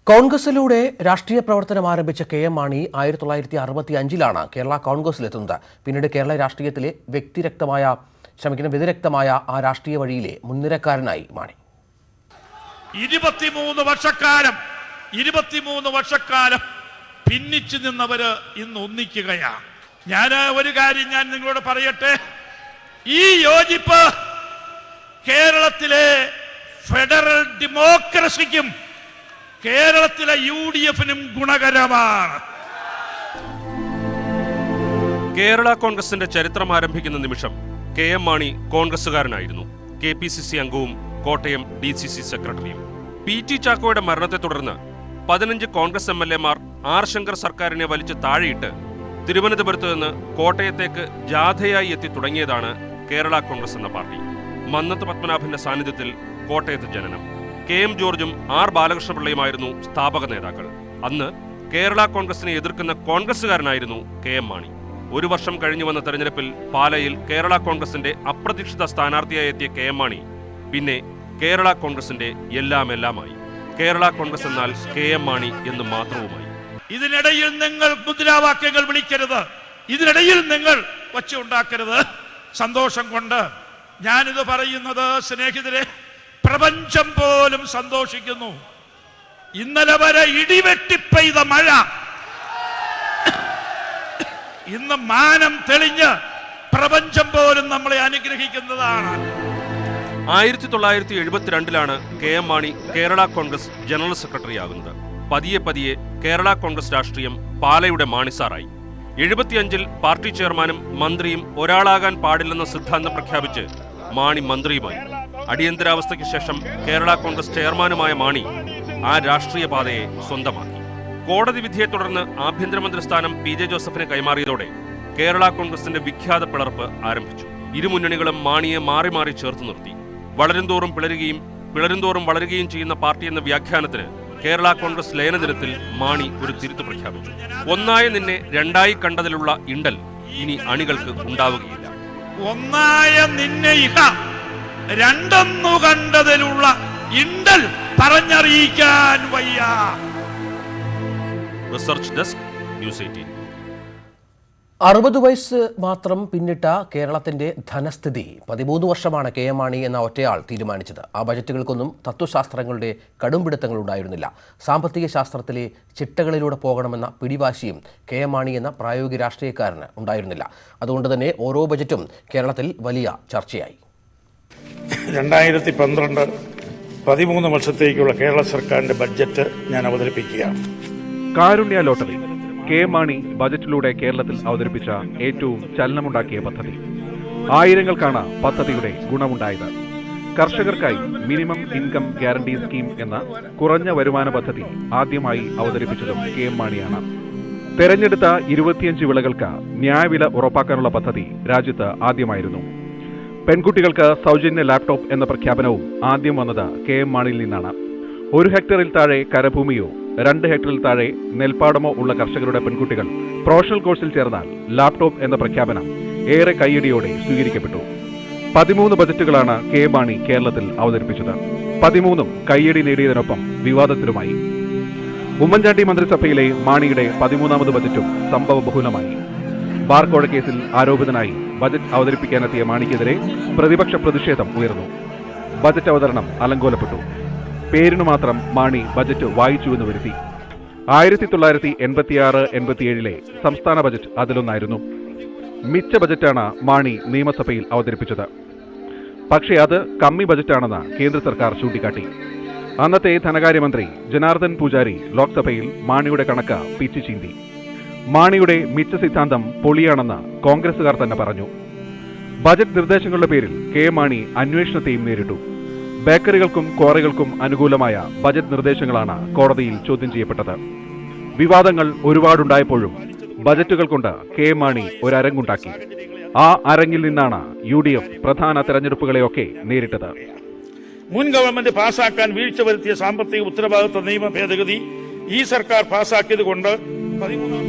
കോൺഗ്രസിലൂടെ രാഷ്ട്രീയ പ്രവർത്തനം ആരംഭിച്ച കെ.എം. മാണി 1965 കേരള കോൺഗ്രസിലെത്തുന്നത്. പിന്നീട് കേരള രാഷ്ട്രീയത്തിലെ വ്യതിരക്തമായ ആ രാഷ്ട്രീയ വഴിയിലെ മുൻനിരക്കാരനായി മാണി. 23 വർഷക്കാലം ഭിന്നിച്ചു നിന്നവര് ഇന്ന് ഒന്നിക്കുകയാണ്. ഞാൻ ഒരു കാര്യം നിങ്ങളോട് പറയട്ടെ. ഈ യോജിപ്പ് കേരളത്തിലെ ഫെഡറൽ ഡെമോക്രസിക്കും കേരളത്തിലെ UDF-നും ഗുണകരമാണ്. കേരള കോൺഗ്രസിന്റെ ചരിത്രം ആരംഭിക്കുന്ന നിമിഷം കെ.എം. മാണി കോൺഗ്രസുകാരനായിരുന്നു. KPCC അംഗവും കോട്ടയം DCC സെക്രട്ടറിയും. PT ചാക്കോയുടെ മരണത്തെ തുടർന്ന് 15 കോൺഗ്രസ് MLA-മാർ R. ശങ്കർ സർക്കാരിനെ വലിച്ചു താഴെയിട്ട് തിരുവനന്തപുരത്ത് നിന്ന് കോട്ടയത്തേക്ക് ജാഥയായി എത്തി തുടങ്ങിയതാണ് കേരള കോൺഗ്രസ് എന്ന പാർട്ടി. മന്നത്ത് പത്മനാഭന്റെ സാന്നിധ്യത്തിൽ കോട്ടയത്ത് ജനനം. KM ജോർജും R. ബാലകൃഷ്ണപിള്ളയുമായിരുന്നു സ്ഥാപക നേതാക്കൾ. അന്ന് കേരള കോൺഗ്രസിനെ എതിർക്കുന്ന കോൺഗ്രസുകാരനായിരുന്നു കെ.എം. മാണി. 1 വർഷം കഴിഞ്ഞു വന്ന തെരഞ്ഞെടുപ്പിൽ പാലയിൽ കേരള കോൺഗ്രസിന്റെ അപ്രതീക്ഷിത സ്ഥാനാർത്ഥിയായി എത്തിയ കെ.എം. മാണി പിന്നെ കേരള കോൺഗ്രസിന്റെ എല്ലാമായി. കേരള കോൺഗ്രസ് എന്നാൽ കെ.എം. മാണി എന്ന് മാത്രവുമായി. ഇതിനിടയിൽ നിങ്ങൾ മുദ്രാവാക്യങ്ങൾ വിളിക്കരുത്, ഇതിനിടയിൽ നിങ്ങൾ വച്ചുണ്ടാക്കരുത്. സന്തോഷം കൊണ്ട് ഞാനിത് പറയുന്നത് സ്നേഹിതരെ, പ്രപഞ്ചം പോലും സന്തോഷിക്കുന്നു. ഇന്നലെ വരെ ഇടിവെട്ടി പെയ്ത മഴ ഇന്ന് മാനം തെളിഞ്ഞ് പ്രപഞ്ചം പോലും നമ്മളെ അനുഗ്രഹിക്കുന്നതാണ്. 1972 K M. Mani Kerala Congress general secretary ആകുന്നത്. പതിയെ കേരള കോൺഗ്രസ് രാഷ്ട്രീയം പാലയുടെ മാണിസാറായി. 75 പാർട്ടി ചെയർമാനും മന്ത്രിയും ഒരാളാകാൻ പാടില്ലെന്ന സിദ്ധാന്തം പ്രഖ്യാപിച്ച് മാണി മന്ത്രിയുമായി. അടിയന്തരാവസ്ഥയ്ക്ക് ശേഷം കേരള കോൺഗ്രസ് ചെയർമാനുമായ മാണി ആ രാഷ്ട്രീയ പാതയെ സ്വന്തമാക്കി. കോടതി വിധിയെ തുടർന്ന് ആഭ്യന്തരമന്ത്രി സ്ഥാനം PJ ജോസഫിന് കൈമാറിയതോടെ കേരള കോൺഗ്രസിന്റെ വിഖ്യാത പിളർപ്പ് ആരംഭിച്ചു. ഇരുമുന്നണികളും മാണിയെ മാറി ചേർത്ത് നിർത്തി. വളരുംതോറും വളരുകയും ചെയ്യുന്ന പാർട്ടി എന്ന വ്യാഖ്യാനത്തിന് കേരള കോൺഗ്രസ് ലയനദിനത്തിൽ മാണി ഒരു തിരുത്ത് പ്രഖ്യാപിച്ചു. ഒന്നായ നിന്നെ രണ്ടായി കണ്ടതിലുള്ള ഇണ്ടൽ ഇനി അണികൾക്ക് ഉണ്ടാവുകയില്ല. ഒന്നായ നിന്നെ ഇഹ രണ്ടെന്നു കണ്ടതിലുള്ള ഇണ്ടൽ പറഞ്ഞറിയിക്കാൻ വയ്യ. Research desk, news 18. 60 വയസ്സ് മാത്രം പിന്നിട്ട കേരളത്തിന്റെ ധനസ്ഥിതി 13 വർഷമാണ് കെ എം മാണി എന്ന ഒറ്റയാൾ തീരുമാനിച്ചത്. ആ ബജറ്റുകൾക്കൊന്നും തത്വശാസ്ത്രങ്ങളുടെ കടുംപിടുത്തങ്ങൾ ഉണ്ടായിരുന്നില്ല. സാമ്പത്തിക ശാസ്ത്രത്തിലെ ചിട്ടകളിലൂടെ പോകണമെന്ന പിടിവാശിയും കെ എം മാണി എന്ന പ്രായോഗിക രാഷ്ട്രീയക്കാരന് ഉണ്ടായിരുന്നില്ല. അതുകൊണ്ട് തന്നെ ഓരോ ബജറ്റും കേരളത്തിൽ വലിയ ചർച്ചയായി. 2012-13 വർഷത്തേക്കുള്ള കേരള സർക്കാരിന്റെ ബഡ്ജറ്റ് ഞാൻ അവതരിപ്പിക്കുകയാണ്. കാരുണ്യ ലോട്ടറി കെ എം മാണി ബജറ്റിലൂടെ കേരളത്തിൽ അവതരിപ്പിച്ച ഏറ്റവും ചലനമുണ്ടാക്കിയ പദ്ധതി. ആയിരങ്ങൾക്കാണ് പദ്ധതിയുടെ ഗുണമുണ്ടായത്. കർഷകർക്കായി മിനിമം ഇൻകം ഗ്യാരണ്ടി സ്കീം എന്ന കുറഞ്ഞ വരുമാന പദ്ധതി ആദ്യമായി അവതരിപ്പിച്ചതും കെ എം മാണിയാണ്. തെരഞ്ഞെടുത്ത 25 വിളകൾക്ക് ന്യായവില ഉറപ്പാക്കാനുള്ള പദ്ധതി രാജ്യത്ത് ആദ്യമായിരുന്നു. പെൺകുട്ടികൾക്ക് സൗജന്യ ലാപ്ടോപ്പ് എന്ന പ്രഖ്യാപനവും ആദ്യം വന്നത് കെ എം മാണിയിൽ നിന്നാണ്. 1 ഹെക്ടറിൽ താഴെ കരഭൂമിയോ 2 ഹെക്ടറിൽ താഴെ നെൽപ്പാടമോ ഉള്ള കർഷകരുടെ പെൺകുട്ടികൾ പ്രൊഫഷണൽ കോഴ്സിൽ ചേർന്നാൽ ലാപ്ടോപ്പ് എന്ന പ്രഖ്യാപനം ഏറെ കയ്യടിയോടെ സ്വീകരിക്കപ്പെട്ടു. 13 ബജറ്റുകളാണ് കെ എം മാണി കേരളത്തിൽ അവതരിപ്പിച്ചത്. 13ഉം കയ്യടി നേടിയതിനൊപ്പം വിവാദത്തിലുമായി. ഉമ്മൻചാണ്ടി മന്ത്രിസഭയിലെ മാണിയുടെ 13ാമത് ബജറ്റും സംഭവബഹുലമായി. ബാർക്കോഴ കേസിൽ ആരോപിതനായി ബജറ്റ് അവതരിപ്പിക്കാനെത്തിയ മാണിക്കെതിരെ പ്രതിപക്ഷ പ്രതിഷേധം ഉയർന്നു. ബജറ്റ് അവതരണം അലങ്കോലപ്പെട്ടു. പേരിനു മാത്രം മാണി ബജറ്റ് വായിച്ചുവെന്ന് വരുത്തി. 1986-87 സംസ്ഥാന ബജറ്റ് അതിലൊന്നായിരുന്നു. മിച്ച ബജറ്റാണ് മാണി നിയമസഭയിൽ അവതരിപ്പിച്ചത്. പക്ഷേ അത് കമ്മി ബജറ്റാണെന്ന് കേന്ദ്ര സർക്കാർ ചൂണ്ടിക്കാട്ടി. അന്നത്തെ ധനകാര്യമന്ത്രി ജനാർദ്ദൻ പൂജാരി ലോക്സഭയിൽ മാണിയുടെ കണക്ക് പിച്ചു ചീന്തി. മാണിയുടെ മിച്ച സിദ്ധാന്തം പൊളിയാണെന്ന് കോൺഗ്രസുകാർ തന്നെ പറഞ്ഞു. ബജറ്റ് നിർദ്ദേശങ്ങളുടെ പേരിൽ കെ എം മാണി അന്വേഷണത്തെയും നേരിട്ടു. ബേക്കറികൾക്കും ക്വാറികൾക്കും അനുകൂലമായ ബജറ്റ് നിർദ്ദേശങ്ങളാണ് കോടതിയിൽ ചോദ്യം ചെയ്യപ്പെട്ടത്. വിവാദങ്ങൾ ഒരുപാടുണ്ടായപ്പോഴും ബജറ്റുകൾ കൊണ്ട് കെ എം മാണി ഒരരങ്ങുണ്ടാക്കി. ആ അരങ്ങിൽ നിന്നാണ് UDF പ്രധാന തെരഞ്ഞെടുപ്പുകളെയൊക്കെ നേരിട്ടത്. മുൻ ഗവൺമെന്റ് പാസാക്കാൻ വീഴ്ച വരുത്തിയ സാമ്പത്തിക ഉത്തരവാദിത്വ നിയമ ഭേദഗതി ഈ സർക്കാർ പാസാക്കിയത് കൊണ്ട് 13ാം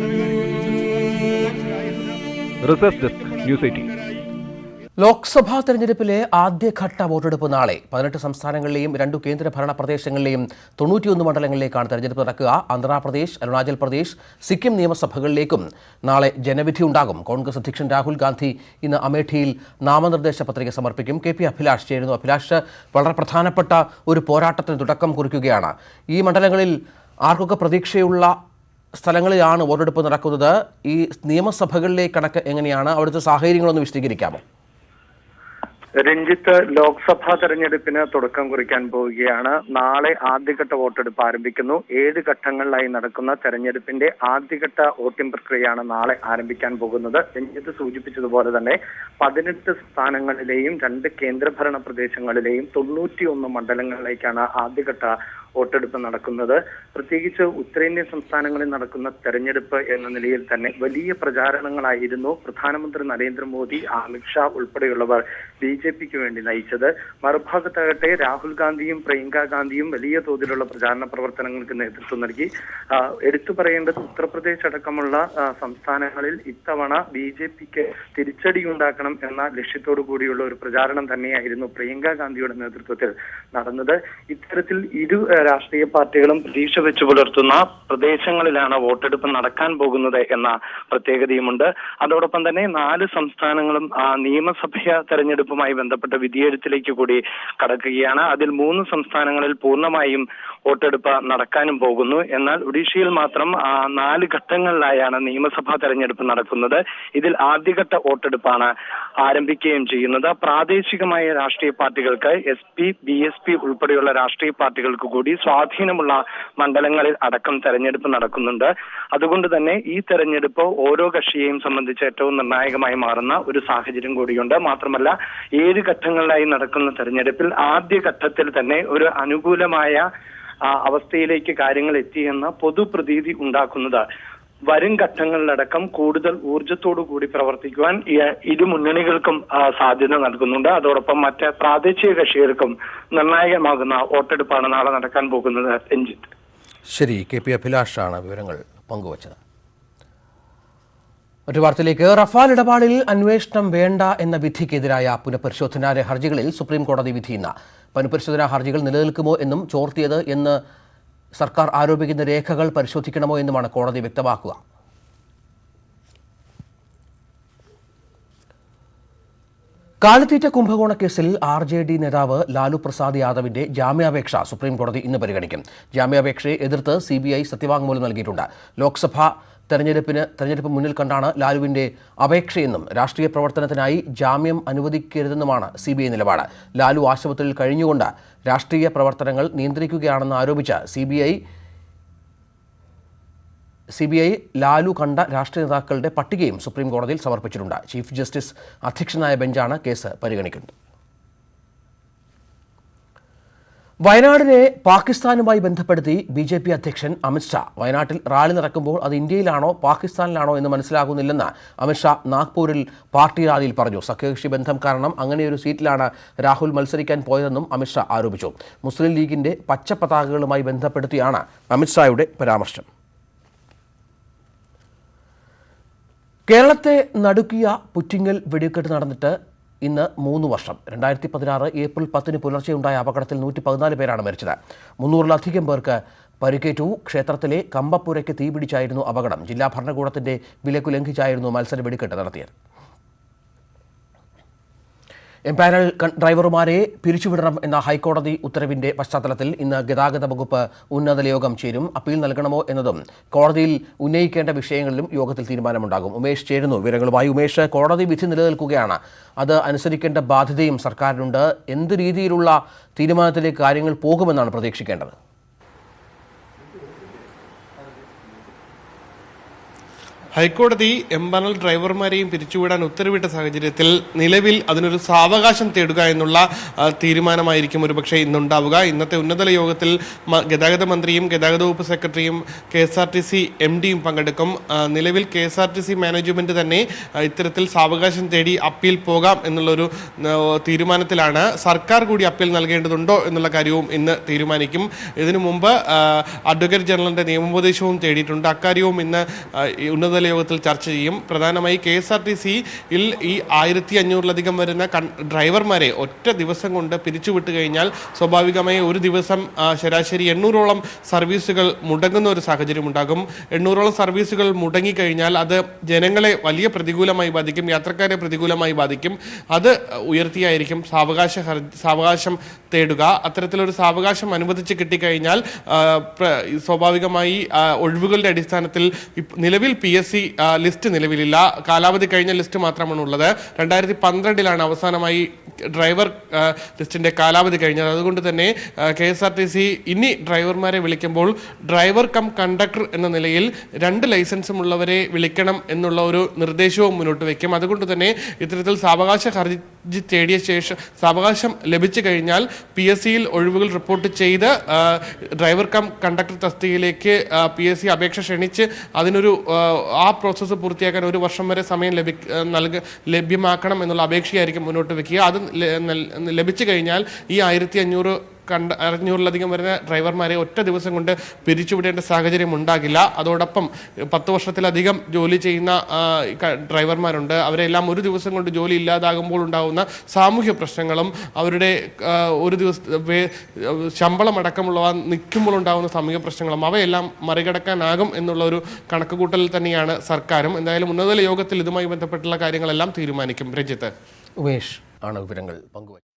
റിസർച്ച് ഡെസ്ക്, ന്യൂസ് 18. ലോക്സഭാ തെരഞ്ഞെടുപ്പിലെ ആദ്യഘട്ട വോട്ടെടുപ്പ് നാളെ. 18 സംസ്ഥാനങ്ങളിലെയും 2 കേന്ദ്രഭരണ പ്രദേശങ്ങളിലെയും 91 മണ്ഡലങ്ങളിലേക്കാണ് തെരഞ്ഞെടുപ്പ് നടക്കുക. ആന്ധ്രാപ്രദേശ്, അരുണാചൽ പ്രദേശ്, സിക്കിം നിയമസഭകളിലേക്കും നാളെ ജനവിധി ഉണ്ടാകും. കോൺഗ്രസ് അധ്യക്ഷൻ രാഹുൽ ഗാന്ധി ഇന്ന് അമേഠിയിൽ നാമനിർദ്ദേശ പത്രിക സമർപ്പിക്കും. KP അഭിലാഷ് ചേരുന്നു. അഭിലാഷ്, വളരെ പ്രധാനപ്പെട്ട ഒരു പോരാട്ടത്തിന് തുടക്കം കുറിക്കുകയാണ്. ഈ മണ്ഡലങ്ങളിൽ ആർക്കൊക്കെ പ്രതീക്ഷയുള്ള സ്ഥലങ്ങളിലാണ് വോട്ടെടുപ്പ് നടക്കുന്നത്? ഈ നിയമസഭകളിലെ കണക്ക് എങ്ങനെയാണ്? അവിടുത്തെ സാഹചര്യങ്ങളൊന്ന് വിശദീകരിക്കാമോ? രഞ്ജിത്ത്, ലോക്സഭാ തെരഞ്ഞെടുപ്പിന് തുടക്കം കുറിക്കാൻ പോവുകയാണ്. നാളെ ആദ്യഘട്ട വോട്ടെടുപ്പ് ആരംഭിക്കുന്നു. 7 ഘട്ടങ്ങളിലായി നടക്കുന്ന തെരഞ്ഞെടുപ്പിന്റെ ആദ്യഘട്ട വോട്ടിംഗ് പ്രക്രിയയാണ് നാളെ ആരംഭിക്കാൻ പോകുന്നത്. രഞ്ജിത്ത് സൂചിപ്പിച്ചതുപോലെ തന്നെ 18 സ്ഥാനങ്ങളിലെയും 2 കേന്ദ്രഭരണ പ്രദേശങ്ങളിലെയും 91 മണ്ഡലങ്ങളിലേക്കാണ് ആദ്യഘട്ട വോട്ടെടുപ്പ് നടക്കുന്നത്. പ്രത്യേകിച്ച് ഉത്തരേന്ത്യൻ സംസ്ഥാനങ്ങളിൽ നടക്കുന്ന തെരഞ്ഞെടുപ്പ് എന്ന നിലയിൽ തന്നെ വലിയ പ്രചാരണങ്ങളായിരുന്നു പ്രധാനമന്ത്രി നരേന്ദ്രമോദി, അമിത്ഷാ ഉൾപ്പെടെയുള്ളവർ BJPക്ക് വേണ്ടി നയിച്ചത്. മറുഭാഗത്താകട്ടെ രാഹുൽ ഗാന്ധിയും പ്രിയങ്ക ഗാന്ധിയും വലിയ തോതിലുള്ള പ്രചാരണ പ്രവർത്തനങ്ങൾക്ക് നേതൃത്വം നൽകി. എടുത്തു പറയേണ്ടത് ഉത്തർപ്രദേശ് അടക്കമുള്ള സംസ്ഥാനങ്ങളിൽ ഇത്തവണ BJPക്ക് തിരിച്ചടിയുണ്ടാക്കണം എന്ന ലക്ഷ്യത്തോടു കൂടിയുള്ള ഒരു പ്രചാരണം തന്നെയായിരുന്നു പ്രിയങ്ക ഗാന്ധിയുടെ നേതൃത്വത്തിൽ നടന്നത്. ഇത്തരത്തിൽ ഇരു രാഷ്ട്രീയ പാർട്ടികളും പ്രതീക്ഷ വെച്ചു പുലർത്തുന്ന പ്രദേശങ്ങളിലാണ് വോട്ടെടുപ്പ് നടക്കാൻ പോകുന്നത് എന്ന പ്രത്യേകതയുമുണ്ട്. അതോടൊപ്പം തന്നെ 4 സംസ്ഥാനങ്ങളും നിയമസഭാ തെരഞ്ഞെടുപ്പുമായി ബന്ധപ്പെട്ട വിധിയെഴുത്തിലേക്ക് കൂടി കടക്കുകയാണ്. അതിൽ 3 സംസ്ഥാനങ്ങളിൽ പൂർണ്ണമായും വോട്ടെടുപ്പ് നടക്കാനും പോകുന്നു. എന്നാൽ ഒഡീഷയിൽ മാത്രം 4 ഘട്ടങ്ങളിലായാണ് നിയമസഭാ തെരഞ്ഞെടുപ്പ് നടക്കുന്നത്. ഇതിൽ ആദ്യഘട്ട വോട്ടെടുപ്പാണ് ആരംഭിക്കുകയും ചെയ്യുന്നത്. പ്രാദേശികമായ രാഷ്ട്രീയ പാർട്ടികൾക്ക് SP, BSP ഉൾപ്പെടെയുള്ള രാഷ്ട്രീയ പാർട്ടികൾക്ക് കൂടി സ്വാധീനമുള്ള മണ്ഡലങ്ങളിൽ അടക്കം തെരഞ്ഞെടുപ്പ് നടക്കുന്നുണ്ട്. അതുകൊണ്ട് തന്നെ ഈ തെരഞ്ഞെടുപ്പ് ഓരോ കക്ഷിയെയും സംബന്ധിച്ച് ഏറ്റവും നിർണായകമായി മാറുന്ന ഒരു സാഹചര്യം കൂടിയുണ്ട്. മാത്രമല്ല 7 ഘട്ടങ്ങളിലായി നടക്കുന്ന തെരഞ്ഞെടുപ്പിൽ ആദ്യ ഘട്ടത്തിൽ തന്നെ ഒരു അനുകൂലമായ അവസ്ഥയിലേക്ക് കാര്യങ്ങൾ എത്തിയെന്ന പൊതുപ്രതീതി ഉണ്ടാക്കുന്നത് വരും ഘട്ടങ്ങളിലടക്കം കൂടുതൽ ഊർജത്തോടു കൂടി പ്രവർത്തിക്കുവാൻ ഇരു മുന്നണികൾക്കും സാധ്യത നൽകുന്നുണ്ട്. അതോടൊപ്പം മറ്റ് പ്രാദേശിക കക്ഷികൾക്കും നിർണായകമാകുന്ന വോട്ടെടുപ്പാണ് നാളെ നടക്കാൻ പോകുന്നത്. രഞ്ജിത്ത്. ശരി, KP അഭിലാഷാണ് വിവരങ്ങൾ പങ്കുവച്ചത്. മറ്റു വാർത്തയിലേക്ക്. റഫാൽ ഇടപാടിൽ അന്വേഷണം വേണ്ട എന്ന വിധിക്കെതിരായ പുനഃപരിശോധനാ ഹർജികളിൽ സുപ്രീം കോടതി വിധി ഇന്ന്. പുനഃപരിശോധനാ ഹർജികൾ നിലനിൽക്കുമോ എന്നും ചോർത്തിയത് എന്ന് സർക്കാർ ആരോപിക്കുന്ന രേഖകൾ പരിശോധിക്കണമോ എന്നുമാണ് കോടതി വ്യക്തമാക്കുക. കാലിത്തീറ്റ കുംഭകോണ കേസിൽ RJD നേതാവ് ലാലു പ്രസാദ് യാദവിന്റെ ജാമ്യാപേക്ഷ സുപ്രീം കോടതി ഇന്ന് പരിഗണിക്കും. ജാമ്യാപേക്ഷയെ എതിർത്ത് CBI സത്യവാങ്മൂലം നൽകിയിട്ടുണ്ട്. ലോക്സഭാ തെരഞ്ഞെടുപ്പ് മുന്നിൽ കണ്ടാണ് ലാലുവിന്റെ അപേക്ഷയെന്നും രാഷ്ട്രീയ പ്രവർത്തനത്തിനായി ജാമ്യം അനുവദിക്കരുതെന്നുമാണ് CBI നിലപാട്. ലാലു ആശുപത്രിയിൽ കഴിഞ്ഞുകൊണ്ട് രാഷ്ട്രീയ പ്രവർത്തനങ്ങൾ നിയന്ത്രിക്കുകയാണെന്ന് ആരോപിച്ച് CBI ലാലു കണ്ട രാഷ്ട്രീയ നേതാക്കളുടെ പട്ടികയും സുപ്രീം കോടതിയിൽ സമർപ്പിച്ചിട്ടുണ്ട്. ചീഫ് ജസ്റ്റിസ് അധ്യക്ഷനായ ബെഞ്ചാണ് കേസ് പരിഗണിക്കുന്നത്. വയനാടിനെ പാകിസ്ഥാനുമായി ബന്ധപ്പെടുത്തി BJP അധ്യക്ഷൻ അമിത്ഷാ. വയനാട്ടിൽ റാലി നടക്കുമ്പോൾ അത് ഇന്ത്യയിലാണോ പാകിസ്ഥാനിലാണോ എന്ന് മനസ്സിലാകുന്നില്ലെന്ന് അമിത്ഷാ നാഗ്പൂരിൽ പാർട്ടി റാലിയിൽ പറഞ്ഞു. സഖ്യകക്ഷി ബന്ധം കാരണം അങ്ങനെയൊരു സീറ്റിലാണ് രാഹുൽ മത്സരിക്കാൻ പോയതെന്നും അമിത്ഷാ ആരോപിച്ചു. മുസ്ലിം ലീഗിന്റെ പച്ച പതാകകളുമായി ബന്ധപ്പെടുത്തിയാണ് അമിത്ഷായുടെ പരാമർശം. കേരളത്തെ നടുക്കിയ പുറ്റിങ്ങൽ വെടിക്കെട്ട് നടന്നിട്ട് ഇന്ന് 3 വർഷം. 2016 ഏപ്രിൽ 10 പുലർച്ചെ ഉണ്ടായ അപകടത്തിൽ 114 പേരാണ് മരിച്ചത്. 300-ലധികം പേർക്ക് പരിക്കേറ്റു. ക്ഷേത്രത്തിലെ കമ്പപ്പുരയ്ക്ക് തീപിടിച്ചായിരുന്നു അപകടം. ജില്ലാ ഭരണകൂടത്തിന്റെ വിലക്കു ലംഘിച്ചായിരുന്നു മത്സര വെടിക്കെട്ട് നടത്തിയത്. എംപാനൽ ഡ്രൈവർമാരെ പിരിച്ചുവിടണം എന്ന ഹൈക്കോടതി ഉത്തരവിന്റെ പശ്ചാത്തലത്തിൽ ഇന്ന് ഗതാഗത വകുപ്പ് ഉന്നതതല യോഗം ചേരും. അപ്പീൽ നൽകണമോ എന്നതും കോടതിയിൽ ഉന്നയിക്കേണ്ട വിഷയങ്ങളിലും യോഗത്തിൽ തീരുമാനമുണ്ടാകും. ഉമേഷ് ചേരുന്നു വിവരങ്ങളുമായി. ഉമേഷ്, കോടതി വിധി നിലനിൽക്കുകയാണ്. അത് അനുസരിക്കേണ്ട ബാധ്യതയും സർക്കാരിനുണ്ട്. എന്ത് രീതിയിലുള്ള തീരുമാനത്തിലേക്ക് കാര്യങ്ങൾ പോകുമെന്നാണ് പ്രതീക്ഷിക്കേണ്ടത്? ഹൈക്കോടതി എംപാനൽ ഡ്രൈവർമാരെയും പിരിച്ചുവിടാൻ ഉത്തരവിട്ട സാഹചര്യത്തിൽ നിലവിൽ അതിനൊരു സാവകാശം തേടുക എന്നുള്ള തീരുമാനമായിരിക്കും ഒരുപക്ഷെ ഇന്നുണ്ടാവുക. ഇന്നത്തെ ഉന്നതതല യോഗത്തിൽ ഗതാഗത മന്ത്രിയും ഗതാഗത വകുപ്പ് സെക്രട്ടറിയും KSRTC MDയും പങ്കെടുക്കും. നിലവിൽ KSRTC മാനേജ്മെന്റ് തന്നെ ഇത്തരത്തിൽ സാവകാശം തേടി അപ്പീൽ പോകാം എന്നുള്ളൊരു തീരുമാനത്തിലാണ്. സർക്കാർ കൂടി അപ്പീൽ നൽകേണ്ടതുണ്ടോ എന്നുള്ള കാര്യവും ഇന്ന് തീരുമാനിക്കും. ഇതിനു മുമ്പ് അഡ്വക്കേറ്റ് ജനറലിന്റെ നിയമോപദേശവും തേടിയിട്ടുണ്ട്. അക്കാര്യവും ഇന്ന് ഉന്നതതല യോഗത്തിൽ ചർച്ച ചെയ്യും. പ്രധാനമായി KSRTCയിൽ ഈ 1500-ലധികം വരുന്ന ഡ്രൈവർമാരെ ഒറ്റ ദിവസം കൊണ്ട് പിരിച്ചുവിട്ട് കഴിഞ്ഞാൽ സ്വാഭാവികമായി ഒരു ദിവസം ശരാശരി 800ഓളം സർവീസുകൾ മുടങ്ങുന്ന ഒരു സാഹചര്യം ഉണ്ടാകും. 800ഓളം സർവീസുകൾ മുടങ്ങിക്കഴിഞ്ഞാൽ അത് ജനങ്ങളെ വലിയ പ്രതികൂലമായി ബാധിക്കും, യാത്രക്കാരെ പ്രതികൂലമായി ബാധിക്കും. അത് ഉയർത്തിയായിരിക്കും സാവകാശം തേടുക. അത്തരത്തിലൊരു സാവകാശം അനുവദിച്ച് കിട്ടിക്കഴിഞ്ഞാൽ സ്വാഭാവികമായി ഒഴിവുകളുടെ അടിസ്ഥാനത്തിൽ നിലവിൽ PSC ലിസ്റ്റ് നിലവിലില്ല. കാലാവധി കഴിഞ്ഞ ലിസ്റ്റ് മാത്രമാണ് ഉള്ളത്. 2012 അവസാനമായി ഡ്രൈവർ ലിസ്റ്റിന്റെ കാലാവധി കഴിഞ്ഞത്. അതുകൊണ്ട് തന്നെ KSRTC ഇനി ഡ്രൈവർമാരെ വിളിക്കുമ്പോൾ ഡ്രൈവർ കം കണ്ടക്ടർ എന്ന നിലയിൽ 2 ലൈസൻസും ഉള്ളവരെ വിളിക്കണം എന്നുള്ള ഒരു നിർദ്ദേശവും മുന്നോട്ട് വയ്ക്കും. അതുകൊണ്ട് തന്നെ ഇത്തരത്തിൽ സാവകാശ ഹർജി തേടിയ ശേഷം സാവകാശം ലഭിച്ചു കഴിഞ്ഞാൽ PSCയിൽ ഒഴിവുകൾ റിപ്പോർട്ട് ചെയ്ത് ഡ്രൈവർ കം കണ്ടക്ടർ തസ്തികയിലേക്ക് PSC അപേക്ഷ ക്ഷണിച്ച് അതിനൊരു ആ പ്രോസസ്സ് പൂർത്തിയാക്കാൻ 1 വർഷം വരെ സമയം ലഭ്യമാക്കണം എന്നുള്ള അപേക്ഷയായിരിക്കും മുന്നോട്ട് വയ്ക്കുക. അത് ലഭിച്ചു കഴിഞ്ഞാൽ ഈ 1500-ലധികം വരുന്ന ഡ്രൈവർമാരെ ഒറ്റ ദിവസം കൊണ്ട് പിരിച്ചുവിടേണ്ട സാഹചര്യം ഉണ്ടാകില്ല. അതോടൊപ്പം 10 വർഷത്തിലധികം ജോലി ചെയ്യുന്ന ഡ്രൈവർമാരുണ്ട്. അവരെല്ലാം ഒരു ദിവസം കൊണ്ട് ജോലി ഇല്ലാതാകുമ്പോൾ ഉണ്ടാകുന്ന സാമൂഹ്യ പ്രശ്നങ്ങളും അവരുടെ ഒരു ദിവസത്തെ ശമ്പളം അടക്കമുള്ളവ നിൽക്കുമ്പോൾ ഉണ്ടാകുന്ന സാമൂഹ്യ പ്രശ്നങ്ങളും അവയെല്ലാം മറികടക്കാനാകും എന്നുള്ള ഒരു കണക്കുകൂട്ടൽ തന്നെയാണ് സർക്കാരും. എന്തായാലും ഉന്നതതല യോഗത്തിൽ ഇതുമായി ബന്ധപ്പെട്ടുള്ള കാര്യങ്ങളെല്ലാം തീരുമാനിക്കും. രഞ്ജിത്ത്, ഉമേഷ് ആണ് വിവരങ്ങൾ പങ്കുവച്ചത്.